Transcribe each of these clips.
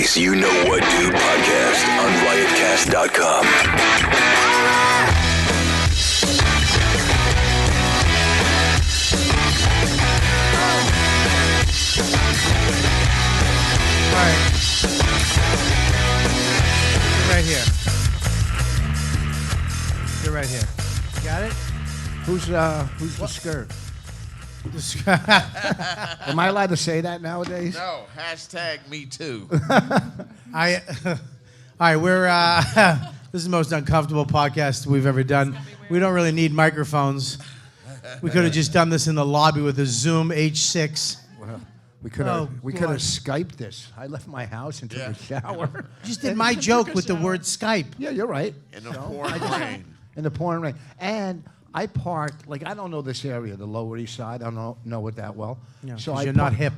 Today's You Know What Dude podcast on riotcast.com. All right. You're right here. You're right here. Got it? Who's the skirt? Am I allowed to say that nowadays? No, hashtag me too. All right, we're this is the most uncomfortable podcast we've ever done. We don't really need microphones. We could have just done this in the lobby with a Zoom H6. Well, we could have Skyped this. I left my house and took a shower. Just did my joke with the word Skype. Yeah, you're right. In the pouring rain. In the pouring rain. And I parked, I don't know this area, the Lower East Side. I don't know it that well. Yeah, so you're not hip.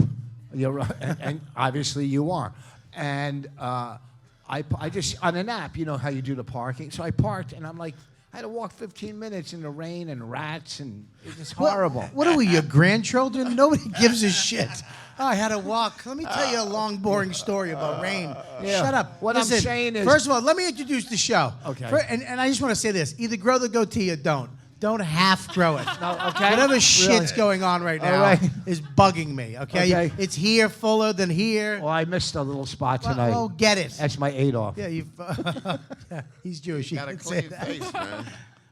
You're right. And obviously you are. And I just, on an app, you know how you do the parking. So I parked, and I'm like, I had to walk 15 minutes in the rain and rats, and it's just horrible. What are we, your grandchildren? Nobody gives a shit. Oh, I had to walk. Let me tell you a long, boring story about rain. Yeah. Shut up. What Listen, I'm saying is... First of all, let me introduce the show. Okay. And I just want to say this. Either grow the goatee or don't. Don't half grow it. No, okay. Whatever shit's going on right now right. is bugging me, okay? It's here fuller than here. Well, I missed a little spot tonight. Oh, get it. That's my Adolf. Yeah, you've... yeah, he's Jewish. Got a can say clean that. face, man.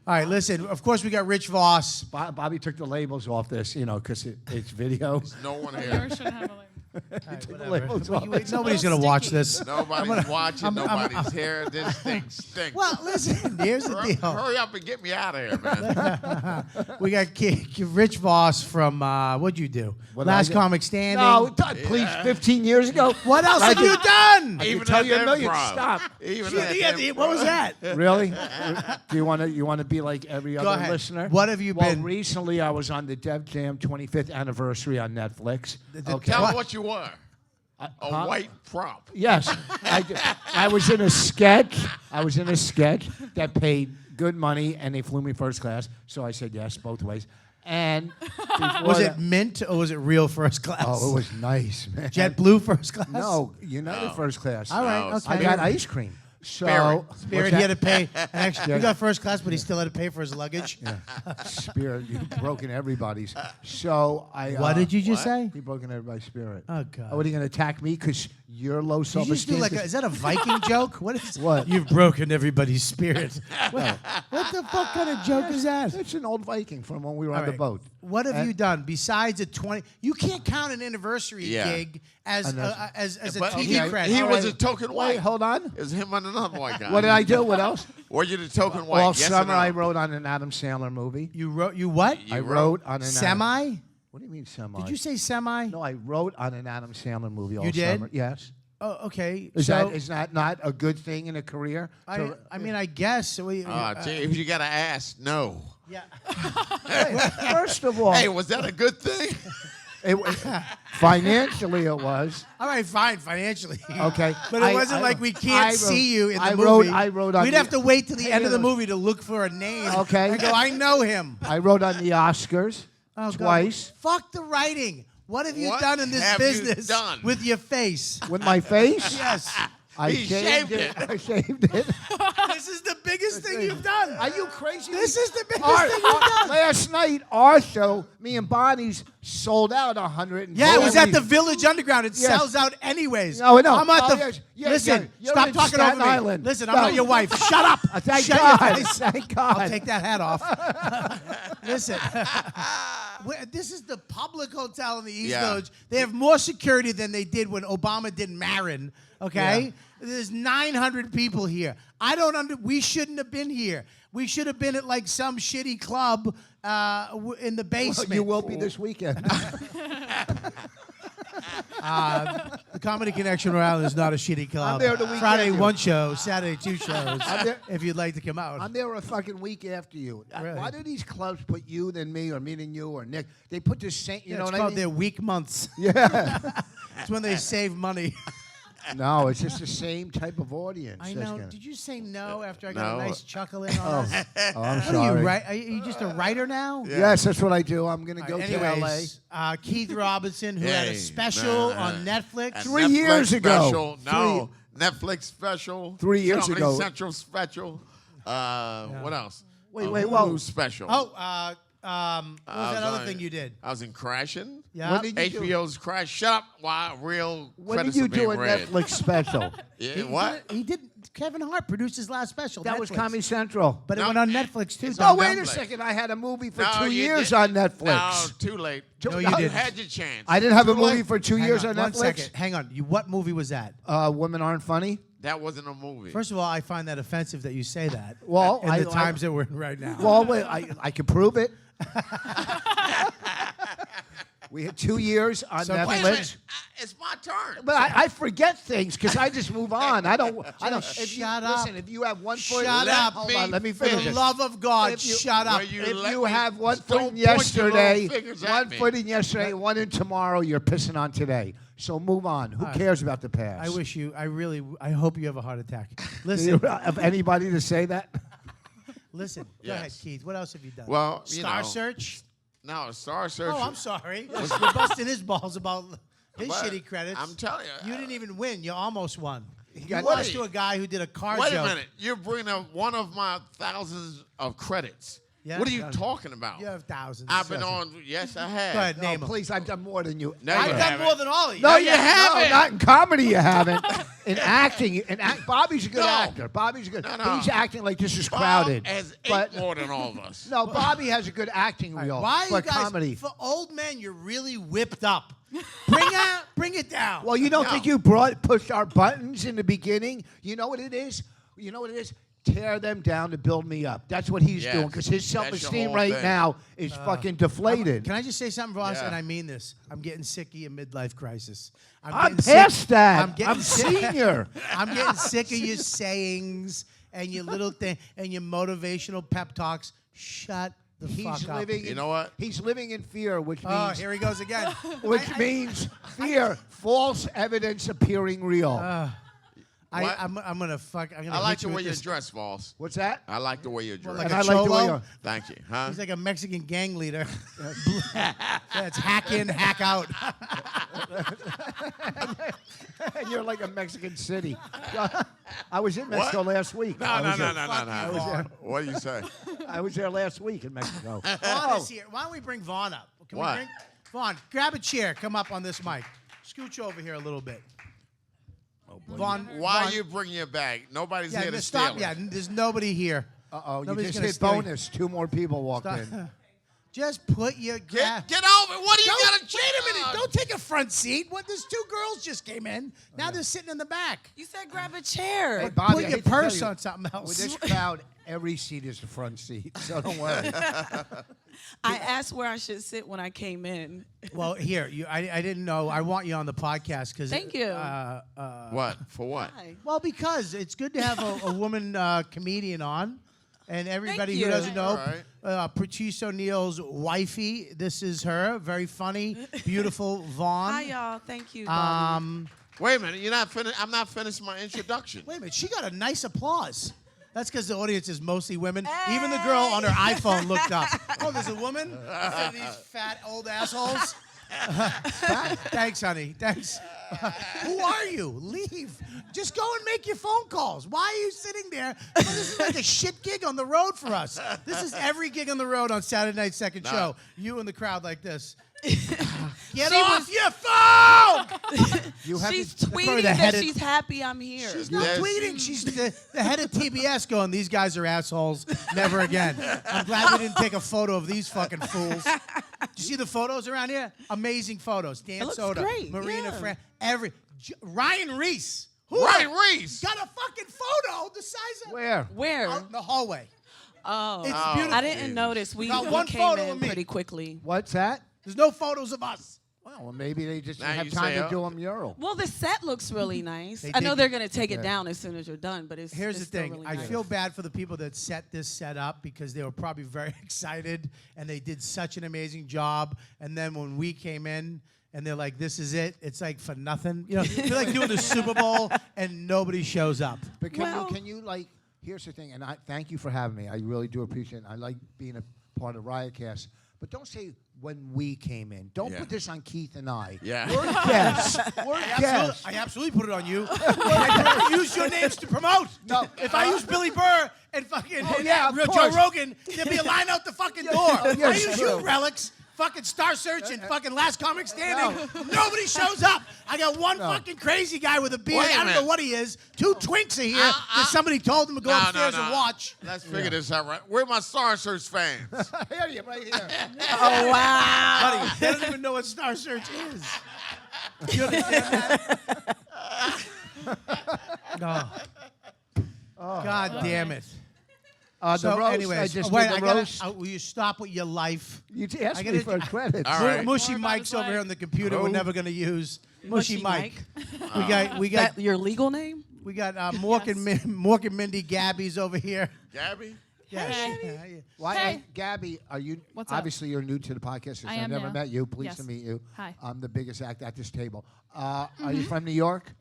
All right, listen. Of course, we got Rich Vos. Bobby took the labels off this, because it's video. There's no one here. Yours should have a link. Took the labels off. Nobody's going to watch this. Nobody's watching. Nobody's here. This thing stinks. Well, listen, here's the deal. Hurry up and get me out of here, man. We got Rich Vos from, what'd you do? What Last did I do? Comic Standing. No, please, 15 years ago. What else have you done? Even tell at you a the million. Improv. Stop. Even at the Improv. What was that? Really? Do you want to be like every Go other ahead. listener? What have you well, been? Recently, I was on the Def Jam 25th anniversary on Netflix. Okay. Tell me what you were. A Huh? white prop. Yes, I was in a sketch. I was in a sketch that paid good money, and they flew me first class. So I said yes, both ways. And Was it mint or was it real first class? Oh, it was nice, man. JetBlue first class? No, United first class. All right, No, okay. I got ice cream. So Spirit, he had to pay an extra. He got first class, but he still had to pay for his luggage. Yeah. Spirit, you've broken everybody's. So I. What did you just say? He broken everybody's spirit. Oh, God. What are you going to attack me because you're low Did you just do self-esteem? is that a Viking joke? What is What? You've broken everybody's spirit. What the fuck kind of joke is that? It's an old Viking from when we were All on the right. boat. What have you done besides a 20? You can't count an anniversary gig as a But TV credit. he All was right. a token white. Wait, hold on. It was him and another white guy. What did I do? What else? Were you the token white? All yes summer or no? I wrote on an Adam Sandler movie. You wrote. You what? You I wrote on an Semi? What do you mean semi? Did you say semi? No, I wrote on an Adam Sandler movie all You did? summer. Yes. Oh, okay. Is so that not a good thing in a career? I mean, I guess. So Gee, if you got to ask, no. yeah. First of all, Hey, was that a good thing? financially it was. All right, fine, financially. Okay. But it wasn't like we can't see you in the movie. I wrote on We'd the- have to wait till the end of the you- movie to look for a name. Okay. I go, I know him. I wrote on the Oscars Oh, God. twice Fuck the writing. What have you What done in this have you business done? with your face? with my face. Yes. I He shaved it. I shaved it. This is the biggest thing you've done. Are you crazy? This is the biggest thing you've done. Last night, our show, me and Bonnie's sold out 100. Yeah, it was at the Village Underground. It Yes. sells out anyways. No, no. I'm at Oh, the. yes. Yeah, Listen, yeah. You're stop in talking Staten over me. Island. Listen, I'm No. not your wife. Shut up. Thank Shut God. your face. Thank God. I'll take that hat off. Listen, this is the public hotel in the East Yeah. Village. They have more security than they did when Obama did Marin. Okay, there's 900 people here. We shouldn't have been here. We should have been at like some shitty club in the basement. You will be this weekend. The Comedy Connection Rhode Island is not a shitty club. I'm there the weekend, Friday, dude. 1 show. Saturday, 2 shows. there- If you'd like to come out. I'm there a fucking week after you. Really? Why do these clubs put you, then me, or me, then you, or Nick? They put the same, you know it's what I called mean? their weak months. Yeah. It's when they save money. No, it's just the same type of audience. I that's know. gonna- Did you say no after I got No. a nice chuckle in on us? Oh, I'm What sorry. are you just a writer now? Yeah. Yes, that's what I do. I'm going to All go right, to anyways, Keith Robinson, who had a Hey, special man, on Netflix. A 3 Netflix years ago. Special. No, Netflix special. 3 years Comedy ago. Central special. What else? Wait, Hulu whoa. special. Oh, what was that other thing you did? I was in Crashing. Yeah. What did you do? HBO's Crash. Shut up while real When credits did you are being do a read. Netflix special? Yeah, what? He did. Kevin Hart produced his last special. That was Netflix. Comedy Central. But it No, went on Netflix too. it's Oh, Dum wait Dum. a second. I had a movie for No, 2 you years didn't. on Netflix. No, too late. No, you You didn't. had your chance. I didn't have a Too movie late. for 2 Hang years on, on one Netflix. second. Hang on. What movie was that? Women Aren't Funny. That wasn't a movie. First of all, I find that offensive that you say that. Well, in the I- times that we're in right now. Well, wait, I can prove it. We had 2 years on So- Wait a Netflix. minute. It's my turn. But I forget things because I just move on. I don't. If you, shut up. Listen, if you have one foot, Shut up. Hold on, let me For finish. the it. love of God, If you- shut up. Will you If let you me- have one foot don't in point your yesterday, little fingers at one me. foot in yesterday, one in tomorrow, you're pissing on today. So move on. Who cares about the past? I hope you have a heart attack. Do Listen, you have anybody to say that? listen. Go Yes. ahead, Keith. What else have you done? Well, you Star know. Search. No, Star Search. Oh, I'm sorry. You're busting his balls about his But shitty credits. I'm telling you. You didn't even win. You almost won. You got- lost Wait. to a guy who did a car Wait joke. a minute. You're bringing up one of my thousands of credits. Yeah? What are you talking about? You have thousands. I've been on. Yes, I have. Go ahead, No, name 'em. please, I've done more than you. No, you I've done haven't. more than all of you. No, you haven't. No, not in comedy. You haven't. In acting, Bobby's a good No. actor. Bobby's a good. No. He's acting like this is Bob crowded. has but ate more than all of us. no, Bobby has a good acting All right, reel. why are you but guys, comedy. for old men, you're really whipped up. Bring it down. Well, you don't No. think you pushed our buttons in the beginning? You know what it is? You know what it is? Tear them down to build me up. That's what he's Yes. doing because his That's your self-esteem whole right thing. now is fucking deflated. Can I just say something, Ross? Yeah. And I mean this. I'm getting sick of your midlife crisis. I'm getting past sick- that. getting I'm sick- senior. I'm getting sick of your sayings and your little thing and your motivational pep talks. Shut the fuck He's up. living. You know what? He's living in fear, which Oh, means here he goes again. means fear, false evidence appearing real. What? I'm gonna fuck. I'm gonna I like hit you the way with you're this. dressed, boss. What's that? I like the way you're dressed. like And a I like the way cholo? you're. Thank you. Huh? He's like a Mexican gang leader. That's hack in, hack out. And you're like a Mexican city. I was in Mexico last week. No. What do you say? I was there last week in Mexico. Vaughn is here. Why don't we bring Vaughn up? Can What? we bring Vaughn? Grab a chair. Come up on this mic. Scooch over here a little bit. Vaughn, Why Vaughn, you bring your bag? Nobody's Yeah, here to stop. steal Yeah, it. there's nobody here. Uh-oh, you Nobody's just gonna hit steal you. bonus. 2 more people walked Stop. in. Just put your Get over it. What do you got to Wait a minute! Don't take a front seat. What? There's 2 girls just came in. Now they're sitting in the back. You said grab a chair. Hey, Bobby, Put I your hate to tell purse you, on something else. With this crowd, every seat is the front seat, so don't worry. I asked where I should sit when I came in. Well, here, I didn't know. I want you on the podcast because. Thank you. What? For what? Hi. Well, because it's good to have a woman comedian on. And everybody who you. doesn't know, All Patrice O'Neal's wifey, this is her. Very funny, beautiful Vaughn. Hi, y'all. Thank you. Bobby. Wait a minute. You're not finished. I'm not finished my introduction. Wait a minute, she got a nice applause. That's because the audience is mostly women. Even the girl on her iPhone looked up. Oh, there's a woman? Instead of these fat old assholes? Thanks, honey. Thanks. Who are you? Leave. Just go and make your phone calls. Why are you sitting there? Oh, this is like a shit gig on the road for us. This is every gig on the road on Saturday Night Second Show. You in the crowd like this. Get off your phone! You have She's to- tweeting the head that of- she's happy I'm here. She's not Yes. tweeting. She's the head of TBS going, these guys are assholes. Never again. I'm glad we didn't take a photo of these fucking fools. Did you see the photos around here? Amazing photos. Dan looks Soda, great, Marina yeah. Fran, Ryan Reese. Who Ryan Reese. got a fucking photo the size of Where? Where? out in the hallway. Oh. It's Oh. beautiful. I didn't notice. We Got one came photo in of me. pretty quickly. What's that? There's no photos of us. Well, maybe they just Now didn't have you time say, to do a mural. Well, the set looks really nice. They I know did- they're going to take it down as soon as you're done, but it's Here's it's the still thing. really I nice. feel bad for the people that set this set up because they were probably very excited and they did such an amazing job. And then when we came in and they're like, "This is it." It's like for nothing. You know, they're like doing the Super Bowl and nobody shows up. But can you like? Here's the thing, and I thank you for having me. I really do appreciate it. I like being a part of Riotcast. But don't say when we came in. Don't put this on Keith and I. Yeah. We're guests. We're guests. I absolutely put it on you. I use your names to promote. No. If I use Billy Burr and fucking of Joe course. Rogan, there'd be a line out the fucking door. Yeah, I use true. you, Relics. Fucking Star Search and fucking Last Comic Standing. Nobody shows up. I got one fucking crazy guy with a beard. Wait a I don't know minute. what he is. 2 twinks are here that somebody told him to go upstairs and watch. Let's figure this out right. Where are my Star Search fans? Here you, right here. Oh, wow. Buddy, they don't even know what Star Search is. You understand that? No. God damn it. The roast, anyways, I just wait, did the roast. will you stop with your life? You asked I me gotta- for credits. All right. Mushy More about Mike's his over life. here on the computer. We're never gonna use Mushy Mike. We got That your legal name? Mork and Mindy Gabby's over here. Gabby? Yeah. Hey. Why, Hey. Gabby, are you? What's up? Obviously, you're new to the podcast. I I've am never new. met you. Pleased Yes. to meet you. Hi. I'm the biggest act at this table. Are you from New York?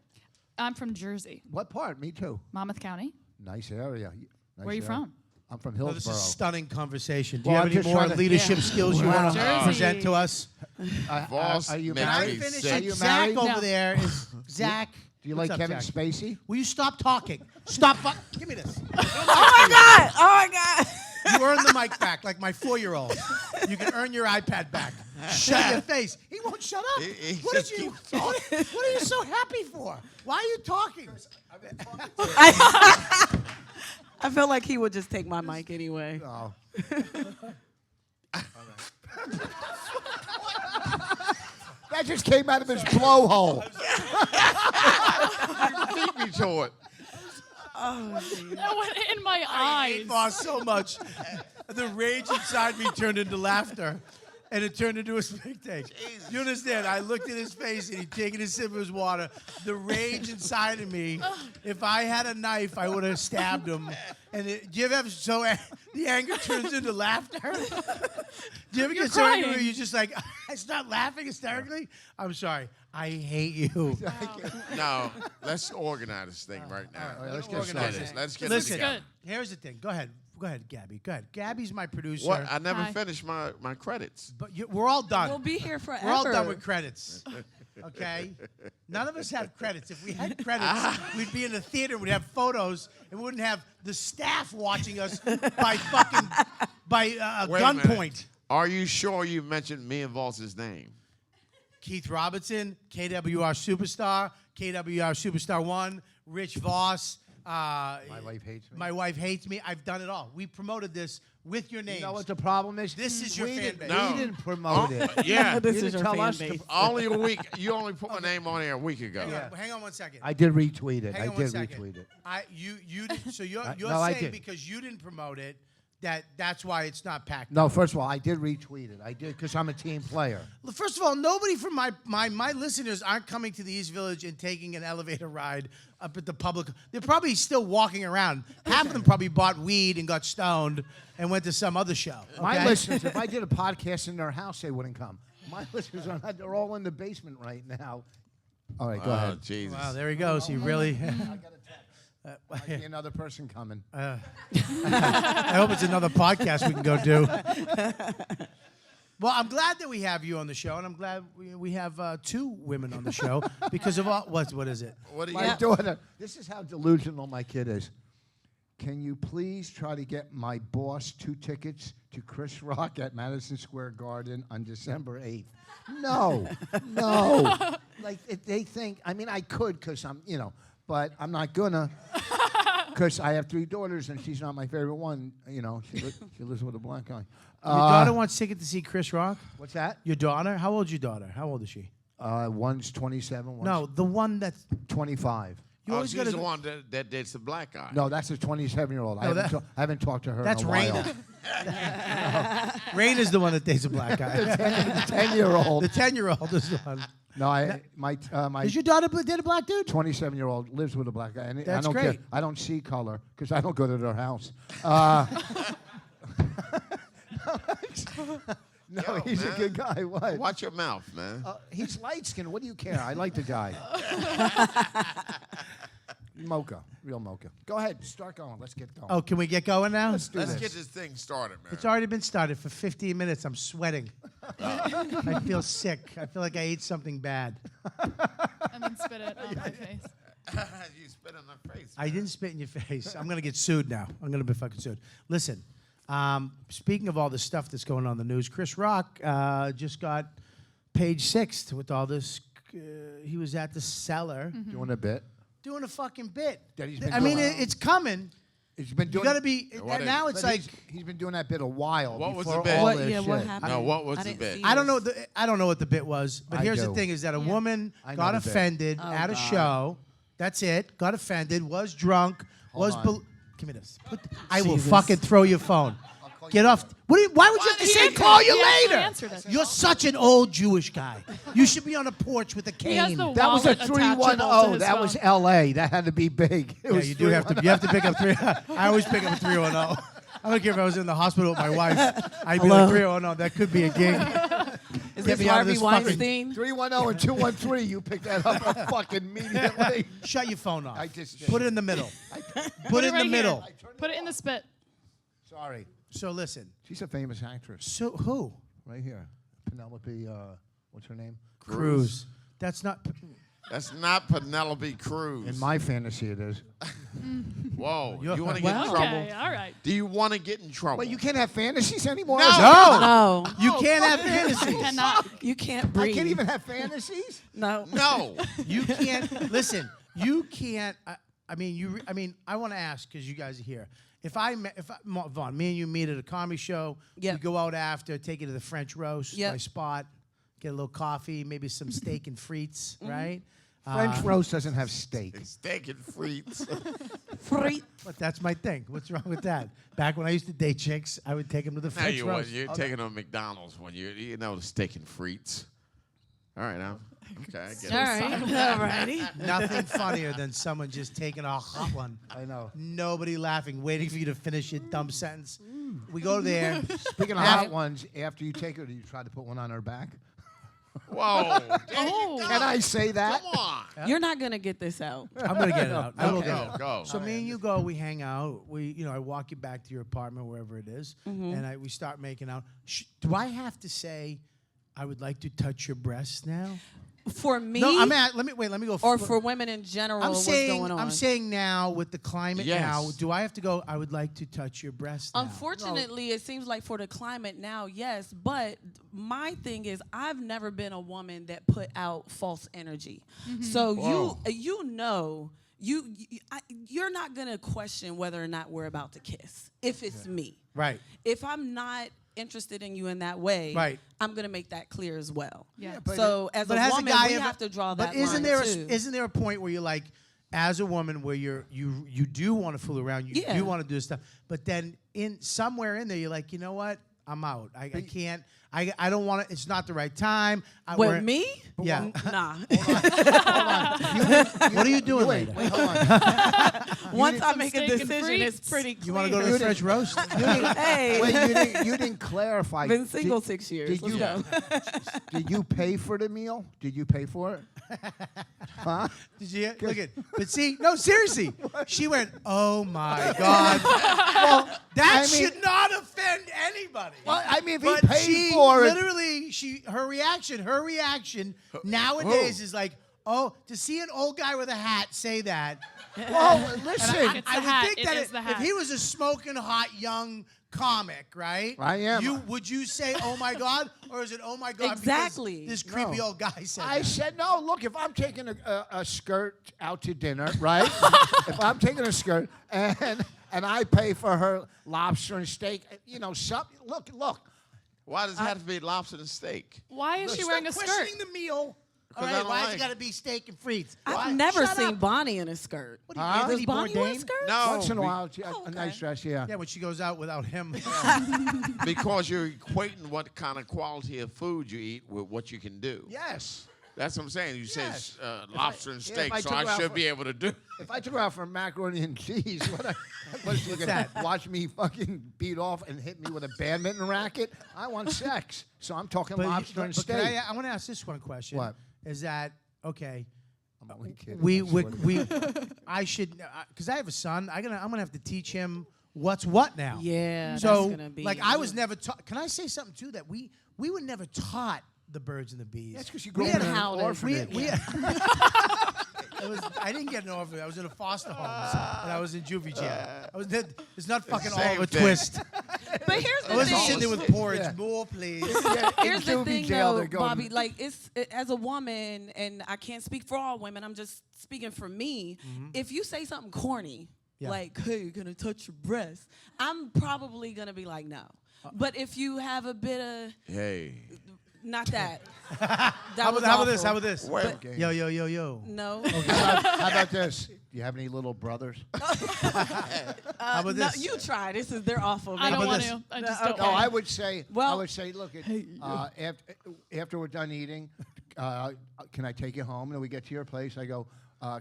I'm from Jersey, What part? Me too. Monmouth County. Nice area. Nice Where are you area. from? I'm from Well, this Hillsborough. is a stunning conversation. Do Well, you I'm have any just more trying to- leadership skills you want to Jersey. present to us? Voss are you makes Can I me married? finish? sick. Are you Zach married? over No. there is Zach. Do you What's like up, Kevin Zach? Spacey? Will you stop talking? Stop. Give me this. Oh, my God. Oh, my God. You earn the mic back like my 4-year-old. You can earn your iPad back. Shut your face. He won't shut up. He What just did you? keeps What are you so happy for? Why are you talking? I feel like he would just take my mic anyway. Oh. That just came out of his blowhole. Beat me to it. That went in my I hate eyes. Voss so much. The rage inside me turned into laughter, and it turned into a spectacle. You understand? I looked at his face, and he'd taken a sip of his water. The rage inside of me, if I had a knife, I would have stabbed him. And do you ever have the anger turns into laughter? Do you ever get so angry where crying. you're just like, I start laughing hysterically? I'm sorry. I hate you. No, let's organize this thing right now. right, let's get Organize started. it. Let's get Listen, it together. here's the thing. Go ahead, Gabby. Go ahead. Gabby's my producer. What? I never Hi. finished my credits. But we're all done. We'll be here forever. We're all done with credits. Okay? None of us have credits. If we had credits, we'd be in the theater, we'd have photos, and we wouldn't have the staff watching us by Wait a minute. gunpoint. Are you sure you mentioned me and Voss's name? Keith Robinson, KWR Superstar, KWR Superstar 1, Rich Vos. My wife hates me. My wife hates me. I've done it all. We promoted this with your names. You know what the problem is? This is your we fan didn't- base. No. We didn't promote it. Yeah. This You is didn't your tell fan us to- base. Only a week. You only put my name on there a week ago. Yeah. Hang on one second. I did retweet it. Hang I on one did second. retweet it. You did, so you're No, I saying did. because you didn't promote it that's why it's not packed. No, first of all, I did retweet it. I did because I'm a team player. Well, first of all, nobody from my listeners aren't coming to the East Village and taking an elevator ride up at the public. They're probably still walking around. Half of them probably bought weed and got stoned and went to some other show. My okay? listeners, if I did a podcast in their house, they wouldn't come. My listeners are not. They're all in the basement right now. All right, go Oh, ahead. Jesus. Wow, there he goes. He really. Might be another person coming. I hope it's another podcast we can go do. Well, I'm glad that we have you on the show, and I'm glad we have 2 women on the show because of all. What is it? What do you? My daughter. This is how delusional my kid is. Can you please try to get my boss 2 tickets to Chris Rock at Madison Square Garden on December 8th? No. Like they think. I mean, I could because I'm, but I'm not gonna. Because I have 3 daughters and she's not my favorite one. She lives with a black guy. Your daughter wants ticket to see Chris Rock. What's that? Your daughter? How old's your daughter? How old is she? One's 27. One's No, the one that's 25. you Oh, always she's got the one that dates the black guy. No, that's a 27-year-old. No, I haven't talked to her That's in a while. Raina. Raina's the one that dates a black guy. The 10-year-old. The 10-year-old is the one. No, my Is your daughter date a black dude? 27-year-old lives with a black guy, and I That's don't great. care. I don't see color because I don't go to their house. No, Yo, he's a man. good guy. What? Watch your mouth, man. He's light skinned. What do you care? I like the guy. Mocha, real mocha. Go ahead, start going. Let's get going. Oh, can we get going now? Let's do Let's this. get this thing started, man. It's already been started for 15 minutes. I'm sweating. I feel sick. I feel like I ate something bad. And then spit it on my face. You spit in my face. I didn't spit in your face. I'm going to get sued now. I'm going to be fucking sued. Listen, speaking of all the stuff that's going on in the news, Chris Rock just got page 6 with all this. He was at the Cellar Doing a bit. doing a fucking bit. That he's been I mean, doing. it's coming. He's been You doing. got to be. What is Now it? it's but like. he's been doing that bit a while. What was before the bit? all What? this Yeah. What shit. happened? No, what was I the didn't bit? see I don't know. this. I don't know what the bit was, but I here's do. the thing: is that a woman I know got the bit. offended Oh, at a God. show. That's it. Got offended. Was drunk. Hold was. on. Give me this. I will Jesus. fucking throw your phone. Get off. Why would you have to He say answered call it. you He actually later? answered it. You're such an old Jewish guy. You should be on a porch with a He has cane. the That was a wallet attachable to 310. his That was phone. L.A. That had to be big. It Yeah, was you do have to. 310. You have to pick up 3. I always pick up a 310. I don't care if I was in the hospital with my wife. I'd be Hello? like 310. That could be a gig. Is Get this me out of Harvey this fucking- Weinstein? 310 and 213. You picked that up fucking immediately. Shut your phone off. I just did. Put it in the middle. Put it in right the here. middle. Put it in the spit. Sorry. So listen. She's a famous actress. So who? Right here. Penelope, what's her name? Cruz. That's not. That's not Penelope Cruz. In my fantasy, it is. Whoa. You're- You want to get in Wow. trouble? Okay, all right. Do you want to get in trouble? But you can't have fantasies anymore? No. No. You can't have fantasies. Cannot. You can't I breathe. can't even have fantasies? No. No. You can't. Listen. You can't. I mean, I want to ask because you guys are here. If Vaughn, me and you meet at a comedy show, Yep. we go out after, take it to the French roast, Yep. my spot, get a little coffee, maybe some steak and frites, right? French roast doesn't have steak. Steak and frites. Free. But that's my thing. What's wrong with that? Back when I used to date chicks, I would take them to the No, French you roast. wasn't. You're taking them to McDonald's when you know the steak and frites. All right, now. Okay, I get All it. right. All righty. Nothing funnier than someone just taking a hot one. I know. Nobody laughing, waiting for you to finish your dumb sentence. We go there. Speaking of hot ones, after you take her, do you try to put one on her back? Whoa. Oh. Can I say that? Come on. You're not gonna get this out. I'm gonna get it out. I will Okay. get it out. Go. So me and you go. We hang out. I walk you back to your apartment, wherever it is, and we start making out. Do I have to say, I would like to touch your breasts now? For me, No, let me go. or for women in general, what's going on? I'm saying now with the climate Yes. now. Do I have to go? I would like to touch your breasts now. Unfortunately, it seems like for the climate now, yes. But my thing is, I've never been a woman that put out false energy. So Whoa. you're not gonna question whether or not we're about to kiss if it's me. Right. If I'm not interested in you in that way, Right. I'm gonna make that clear as well. Yeah. So as a has woman, we ever- have to draw that But isn't line there too. isn't there a point where you're like, as a woman, where you do want to fool around, you Yeah. do want to do stuff, but then somewhere in there, you're like, you know what? I'm out. I can't. I don't want to. It's not the right time. With me? Yeah. Nah. What are you doing Wait, later? wait, hold on. Once I some make a steak and decision, it's frites? pretty clear. You want to go to the French roast? Hey, Wait, you didn't clarify. been single 6 years. Did Let's you, go. did you pay for the meal? Did you pay for it? Huh? Did you look at? But see, no, seriously, she went, "Oh my God!" Well, that I mean- should not offend anybody. Well, I mean, if he But paid she for it. literally, her reaction nowadays is like, oh, to see an old guy with a hat say that. Well, listen. It's I the would hat. think It that is the if hat. he was a smoking hot young comic, right? I am. Would you say, "Oh my God," or is it, "Oh my God"? because Exactly. This creepy old guy said. I that? said, no, look, if I'm taking a skirt out to dinner, right? If I'm taking a skirt and I pay for her lobster and steak, look. Why does it have to be lobster and steak? Why is she Stop wearing a skirt? questioning the meal. All I right, don't why has like it got to be steak and frites? I've Why? never Shut seen up. Bonnie in a skirt. What are you, Does Anthony Bonnie wear a Bourdain? skirt? No. Once in a be- while, Oh, a nice okay. dress, yeah. Yeah, when she goes out without him. Because you're equating what kind of quality of food you eat with what you can do. Yes. That's what I'm saying. You said Yes. lobster and if steak, I so took I her out should for- be able to do. If I took her out for macaroni and cheese, what is she gonna that? watch me fucking beat off and hit me with a badminton racket? I want sex, so I'm talking But, lobster and but steak. can I want to ask this one question. What? Is that okay? I'm only kidding. We I swear to God. I should because I have a son. I'm gonna have to teach him what's what now. Yeah, So that's gonna be. like I was never taught. Can I say something too that we were never taught the birds and the bees. That's because you We grew had up in an how to- orphanage. I didn't get an orphanage. I was in a foster home and I was in juvie jail. It's not fucking Same Oliver thing. Twist. But here's I the wasn't thing. sitting there with porridge. Yeah. More, please. Here's the juvie thing, jail, though, they're going- Bobby. Like, as a woman, and I can't speak for all women. I'm just speaking for me. If you say something corny, Yeah. like, "Hey, you're gonna touch your breast," I'm probably gonna be like, "No." But if you have a bit of Hey. not that, How about this? How about this? Wait. Okay. Yo, yo, yo, yo. No. How about this? Do you have any little brothers? How about No, this? you try. They're awful. I man. don't about want this? to. I just No, don't. No, want I to. would say. Well- Look, after we're done eating, can I take you home? And we get to your place. I go,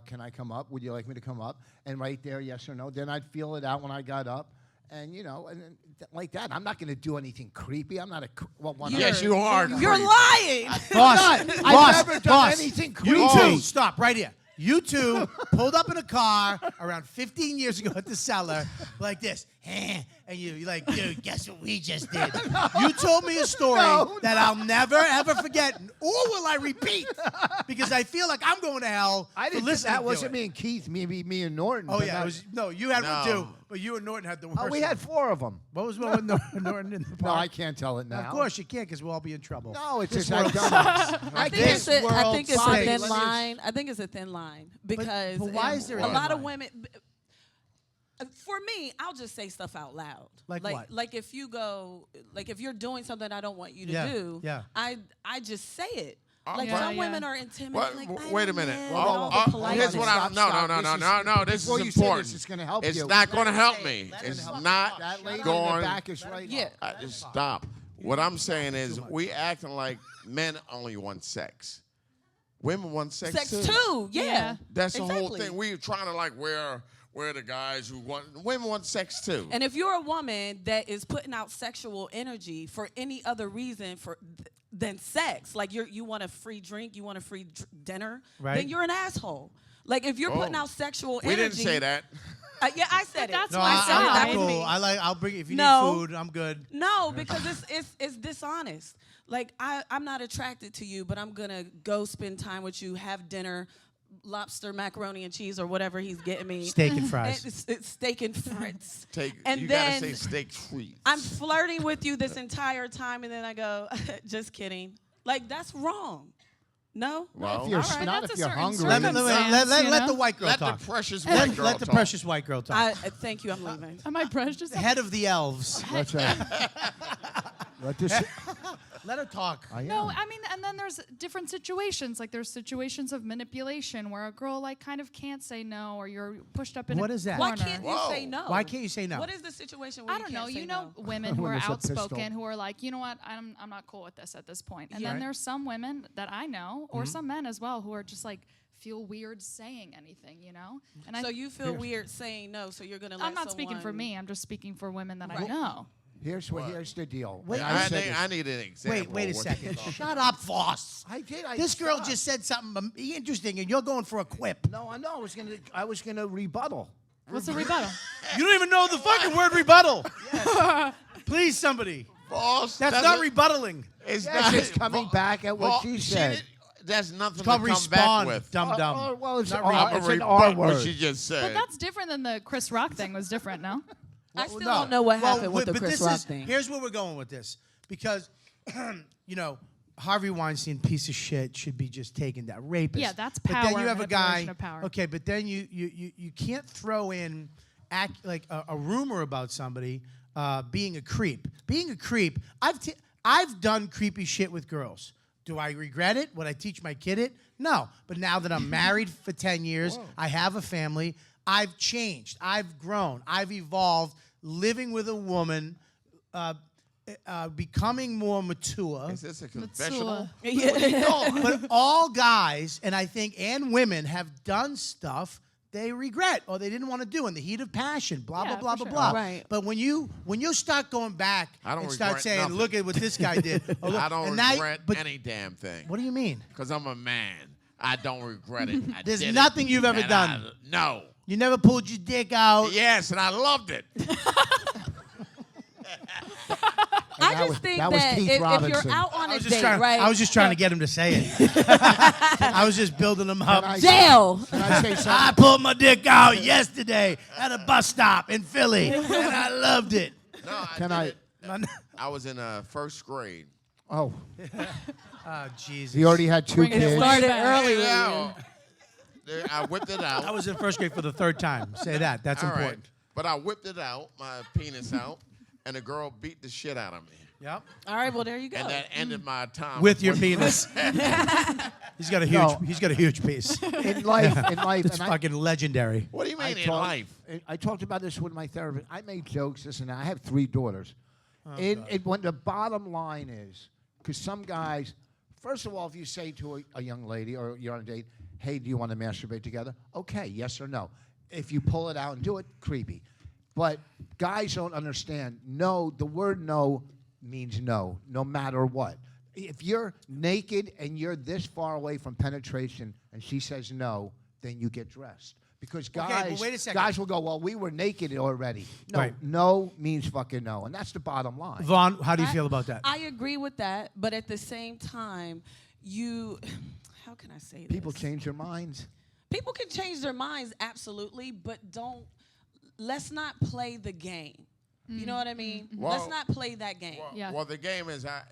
can I come up? Would you like me to come up? And right there, yes or no. Then I'd feel it out when I got up. And, and then like that. I'm not going to do anything creepy. I'm not a. Yes, you are. You're creep. lying. Boss, I've boss, never done boss. anything You creepy. two, stop right here. You two pulled up in a car around 15 years ago at the cellar like this. And you're like, dude, guess what we just did? You told me a story that I'll never, ever forget, or will I repeat? Because I feel like I'm going to hell I for didn't. listening That to wasn't it. me and Keith. Me and Norton. Oh, but yeah. not- It was, no, you had one No. too, but you and Norton had the worst we had one. 4 of them. What was one with Norton in the No, park? I can't tell it now. Of course you can't because we'll all be in trouble. No, it's This just I world don't. sucks. I I think can't. it's a world thin stinks. line. I think it's a thin line because but why is there a a thin lot of line? women? For me, I'll just say stuff out loud. Like what? Like if you go, like if you're doing something I don't want you to Yeah, do, yeah. I just say it. Like Yeah, some yeah. women are intimidated. Like, I Wait a don't minute. know, and all the politeness. Here's what I'm. Stop. No. This Before is you say important. this, it's gonna help It's you. not going to help say me. it. Let him It's help you. not That lady in going. the back is right. Yeah. Just stop. What I'm saying is, we acting like men only want sex. Women want sex, Sex too. too. Yeah. Yeah. That's the whole Exactly. thing. We're trying to like we're the guys who want. Women want sex too. And if you're a woman that is putting out sexual energy for any other reason than sex, like you want a free drink, you want a free dinner, Right. then you're an asshole. Like if you're putting Oh. out sexual We energy, didn't say that. Yeah, I said But it. that's No, why I said it. That I'm was cool. me. I'll bring it if you No. need food. I'm good. No, because it's dishonest. Like I'm not attracted to you, but I'm gonna go spend time with you, have dinner, lobster, macaroni and cheese, or whatever he's getting me. Steak and fries. It's steak and fries. And you then gotta say steak treat. I'm flirting with you this entire time, and then I go, just kidding. Like that's wrong. No. Well, If you're, All right, not that's if a you're certain hungry. circumstance. Let the white girl let talk. the precious Let, white girl let the talk. precious white girl talk. Thank you. I'm leaving. Am I precious? Head of the elves. Let's let this. Let her talk. No, I mean, and then there's different situations. Like there's situations of manipulation where a girl like kind of can't say no, or you're pushed up in What a is that? Why corner. can't you Whoa. say no? Why can't you say no? What is the situation where I don't know. can't say You know, no? women who When are there's a pistol. outspoken, who are like, you know what, I'm not cool with this at this point. And Yeah. then there's some women that I know, or some men as well, who are just like feel weird saying anything, you know. And So you feel weird saying no, so you're gonna let I'm not speaking for someone- me. I'm just speaking for women that I Right. know. Here's the deal. Wait, And I, said need, this. I need an example. Wait a of what second. you're talking Shut up, Voss. I did. I This girl stopped. just said something interesting, and you're going for a quip. No, I know. I was gonna rebuttal. What's the rebuttal? You don't even know the fucking word rebuttal. Please, somebody. Boss, That's not rebuttaling. It's Yes, not. it's coming back at what she said. That's nothing It's to called come back respawn, with. dumb dumb. Well, it's, Not it's an rebut R what word. she just But said. that's different than the Chris Rock thing. Was different, no? I still No. don't know what Well, happened with the but Chris this Rock is- thing. Here's where we're going with this. Because, Harvey Weinstein, piece of shit, should be just taken down. Rapist. Yeah, that's But then power, you have a guy. manipulation of power. Okay, but then you can't throw in a rumor about somebody being a creep. Being a creep. I've done creepy shit with girls. Do I regret it? Would I teach my kid it? No. But now that I'm married for 10 years, I have a family, I've changed. I've grown. I've evolved living with a woman becoming more mature. Is this a confessional? But all guys, and I think and women, have done stuff they regret or they didn't want to do in the heat of passion. Blah Yeah, blah blah for blah sure. blah. Right. But when you start going back I don't and start regret saying, nothing. "Look at what this guy did," or, look, I don't and now- regret but any damn thing. what do you mean? Because I'm a man. I don't regret it. I There's did it, nothing you've ever and done. No. You never pulled your dick out. Yes, and I loved it. I just think that was that Keith if Robinson. you're out on I a was just date, trying. right? I was just trying to get him to say it. I was just building him up. I- jail. Can I say I something? pulled my dick out yesterday at a bus stop in Philly, and I loved it. No, I Can did I- it. I was in first grade. Oh, Oh, Jesus. he already had two Bring it kids. started early. Now, I whipped it out. I was in first grade for the third time. Say that. That's All right. important. But I whipped it out, my penis out, and the girl beat the shit out of me. Yep. All right, well there you go. And that ended my time With your penis. He's got a huge. No. He's got a huge piece. In life, It's and I, fucking legendary. What do you mean in talk- life? I talked about this with my therapist. I make jokes, this and that. I have 3 daughters. When the bottom line is, because some guys, first of all, if you say to a young lady or you're on a date, hey, do you want to masturbate together? Okay, yes or no. If you pull it out and do it, creepy. But guys don't understand. No, the word no means no, no matter what. If you're naked and you're this far away from penetration and she says no, then you get dressed. Because Okay, guys, but wait a second. guys will go, well, we were naked already. No, Right. no means fucking no. And that's the bottom line. Vaughn, how do you feel about that? I agree with that, but at the same time, how can I say this? People change their minds. People can change their minds, absolutely, but let's not play the game. You know what I mean? Let's Well- not play that game. Yeah. Well, the game is I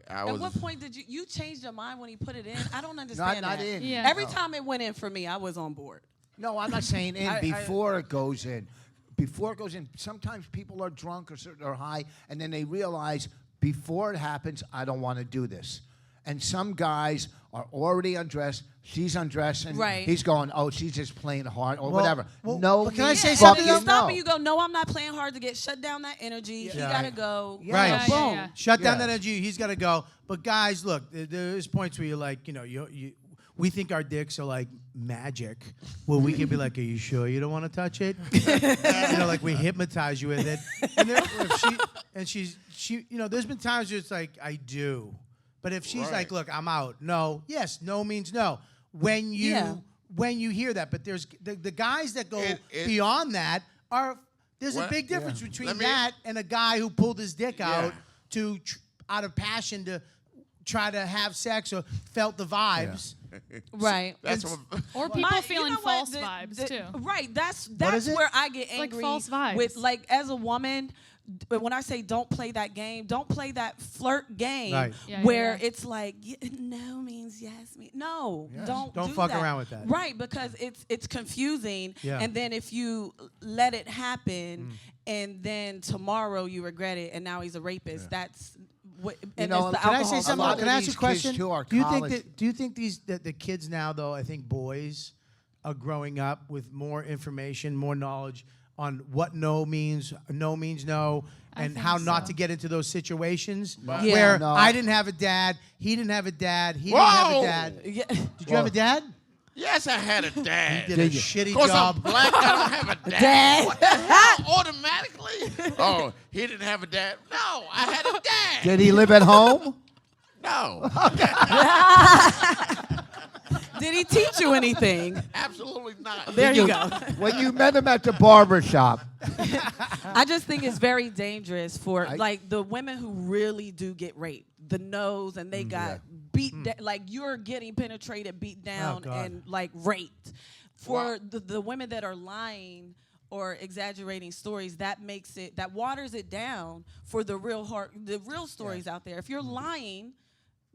At was. what point did you change your mind when he put it in? I don't understand Not that. in. Yeah. Every time it went in for me, I was on board. No, I'm not saying in. Before it goes in. Before it goes in, sometimes people are drunk or high, and then they realize before it happens, I don't want to do this. And some guys are already undressed. She's undressed, and Right. he's going, "Oh, she's just playing hard or Well, whatever." well, no, but can I means say And something then you fucking stop no. and you go, no, I'm not playing hard to get shut down that energy. He Yeah. gotta go. Yeah. Right. Yeah, Boom. yeah. Shut down Yeah. that energy. He's got to go. But guys, look, there's points where you're like, we think our dicks are like magic. Well, we can be like, are you sure you don't want to touch it? Like we hypnotize you with it. And there's been times where it's like, I do. But if she's Right. like, look, I'm out. No. Yes, no means no. When you hear that, but there's the guys that go It- beyond that are. There's a What? big difference between Let me- that and a guy who pulled his dick out out of passion to try to have sex or felt the vibes. Right. That's what. Or people You feeling know what? false vibes too. Right. That's is it? where I get Like angry false vibes. with, like, as a woman. But when I say don't play that game, don't play that flirt game Right. Yeah, where yeah. it's like no means yes. No, don't Don't do fuck that. around with that. Right, because it's confusing. Yeah. And then if you let it happen, and then tomorrow you regret it, and now he's a rapist. That's what. And know, it's the can I Can I say alcohol. A something? lot Can of I ask you these a question? kids, too, are Do you think college- that the kids now, though, I think boys are growing up with more information, more knowledge on what no means no, I and think how not so. to get into those situations Yeah. where No. I didn't have a dad, he didn't have a dad, he didn't have a Whoa! dad. Yeah. Did you have a dad? Yes, I had a dad. Did a you? shitty Because I'm job. black, I don't have a dad. Dad. What the hell? Automatically? Oh, he didn't have a dad? No, I had a dad. Did he live at home? No, Did he teach you anything? absolutely not. There you go. When you met him at the barber shop. I just think it's very dangerous for I- like the women who really do get raped, the nose, and they got beat like you're getting penetrated, beat down, God. and like raped. For Wow. the women that are lying or exaggerating stories, that waters it down for the real stories out there. If you're lying,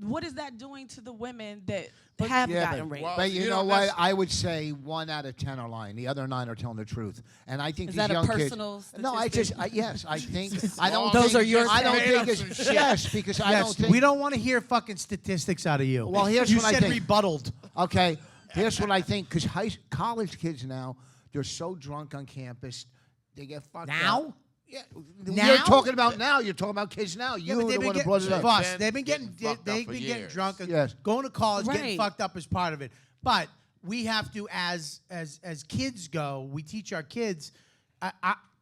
what is that doing to the women that have gotten raped? Well, But you you know know, what? that's- I would say 1 out of 10 are lying. The other 9 are telling the truth. And I think Is these that a young personal kids. No, I just statistic? yes, I think I don't. Those think, are your I don't made think up it's some shit. yes because I don't Yes, think we don't want to hear fucking statistics out of you. Well, here's you what I said think. rebutted. Okay, here's what I think. Because college kids now, they're so drunk on campus, they get fucked Now? up. Yeah, Now? you're talking about now. You're talking about kids now. Yeah, You but were they've the been one who getting brought it up. Vos, Been they've been getting getting fucked up they've for been getting years. drunk and Yes. going to college, getting Right. fucked up is part of it. But we have to, as kids go, we teach our kids.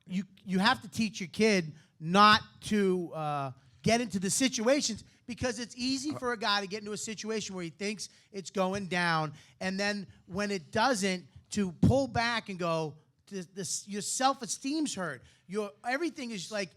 You have to teach your kid not to get into the situations, because it's easy for a guy to get into a situation where he thinks it's going down, and then when it doesn't, to pull back and go, your self-esteem's hurt. Everything is like,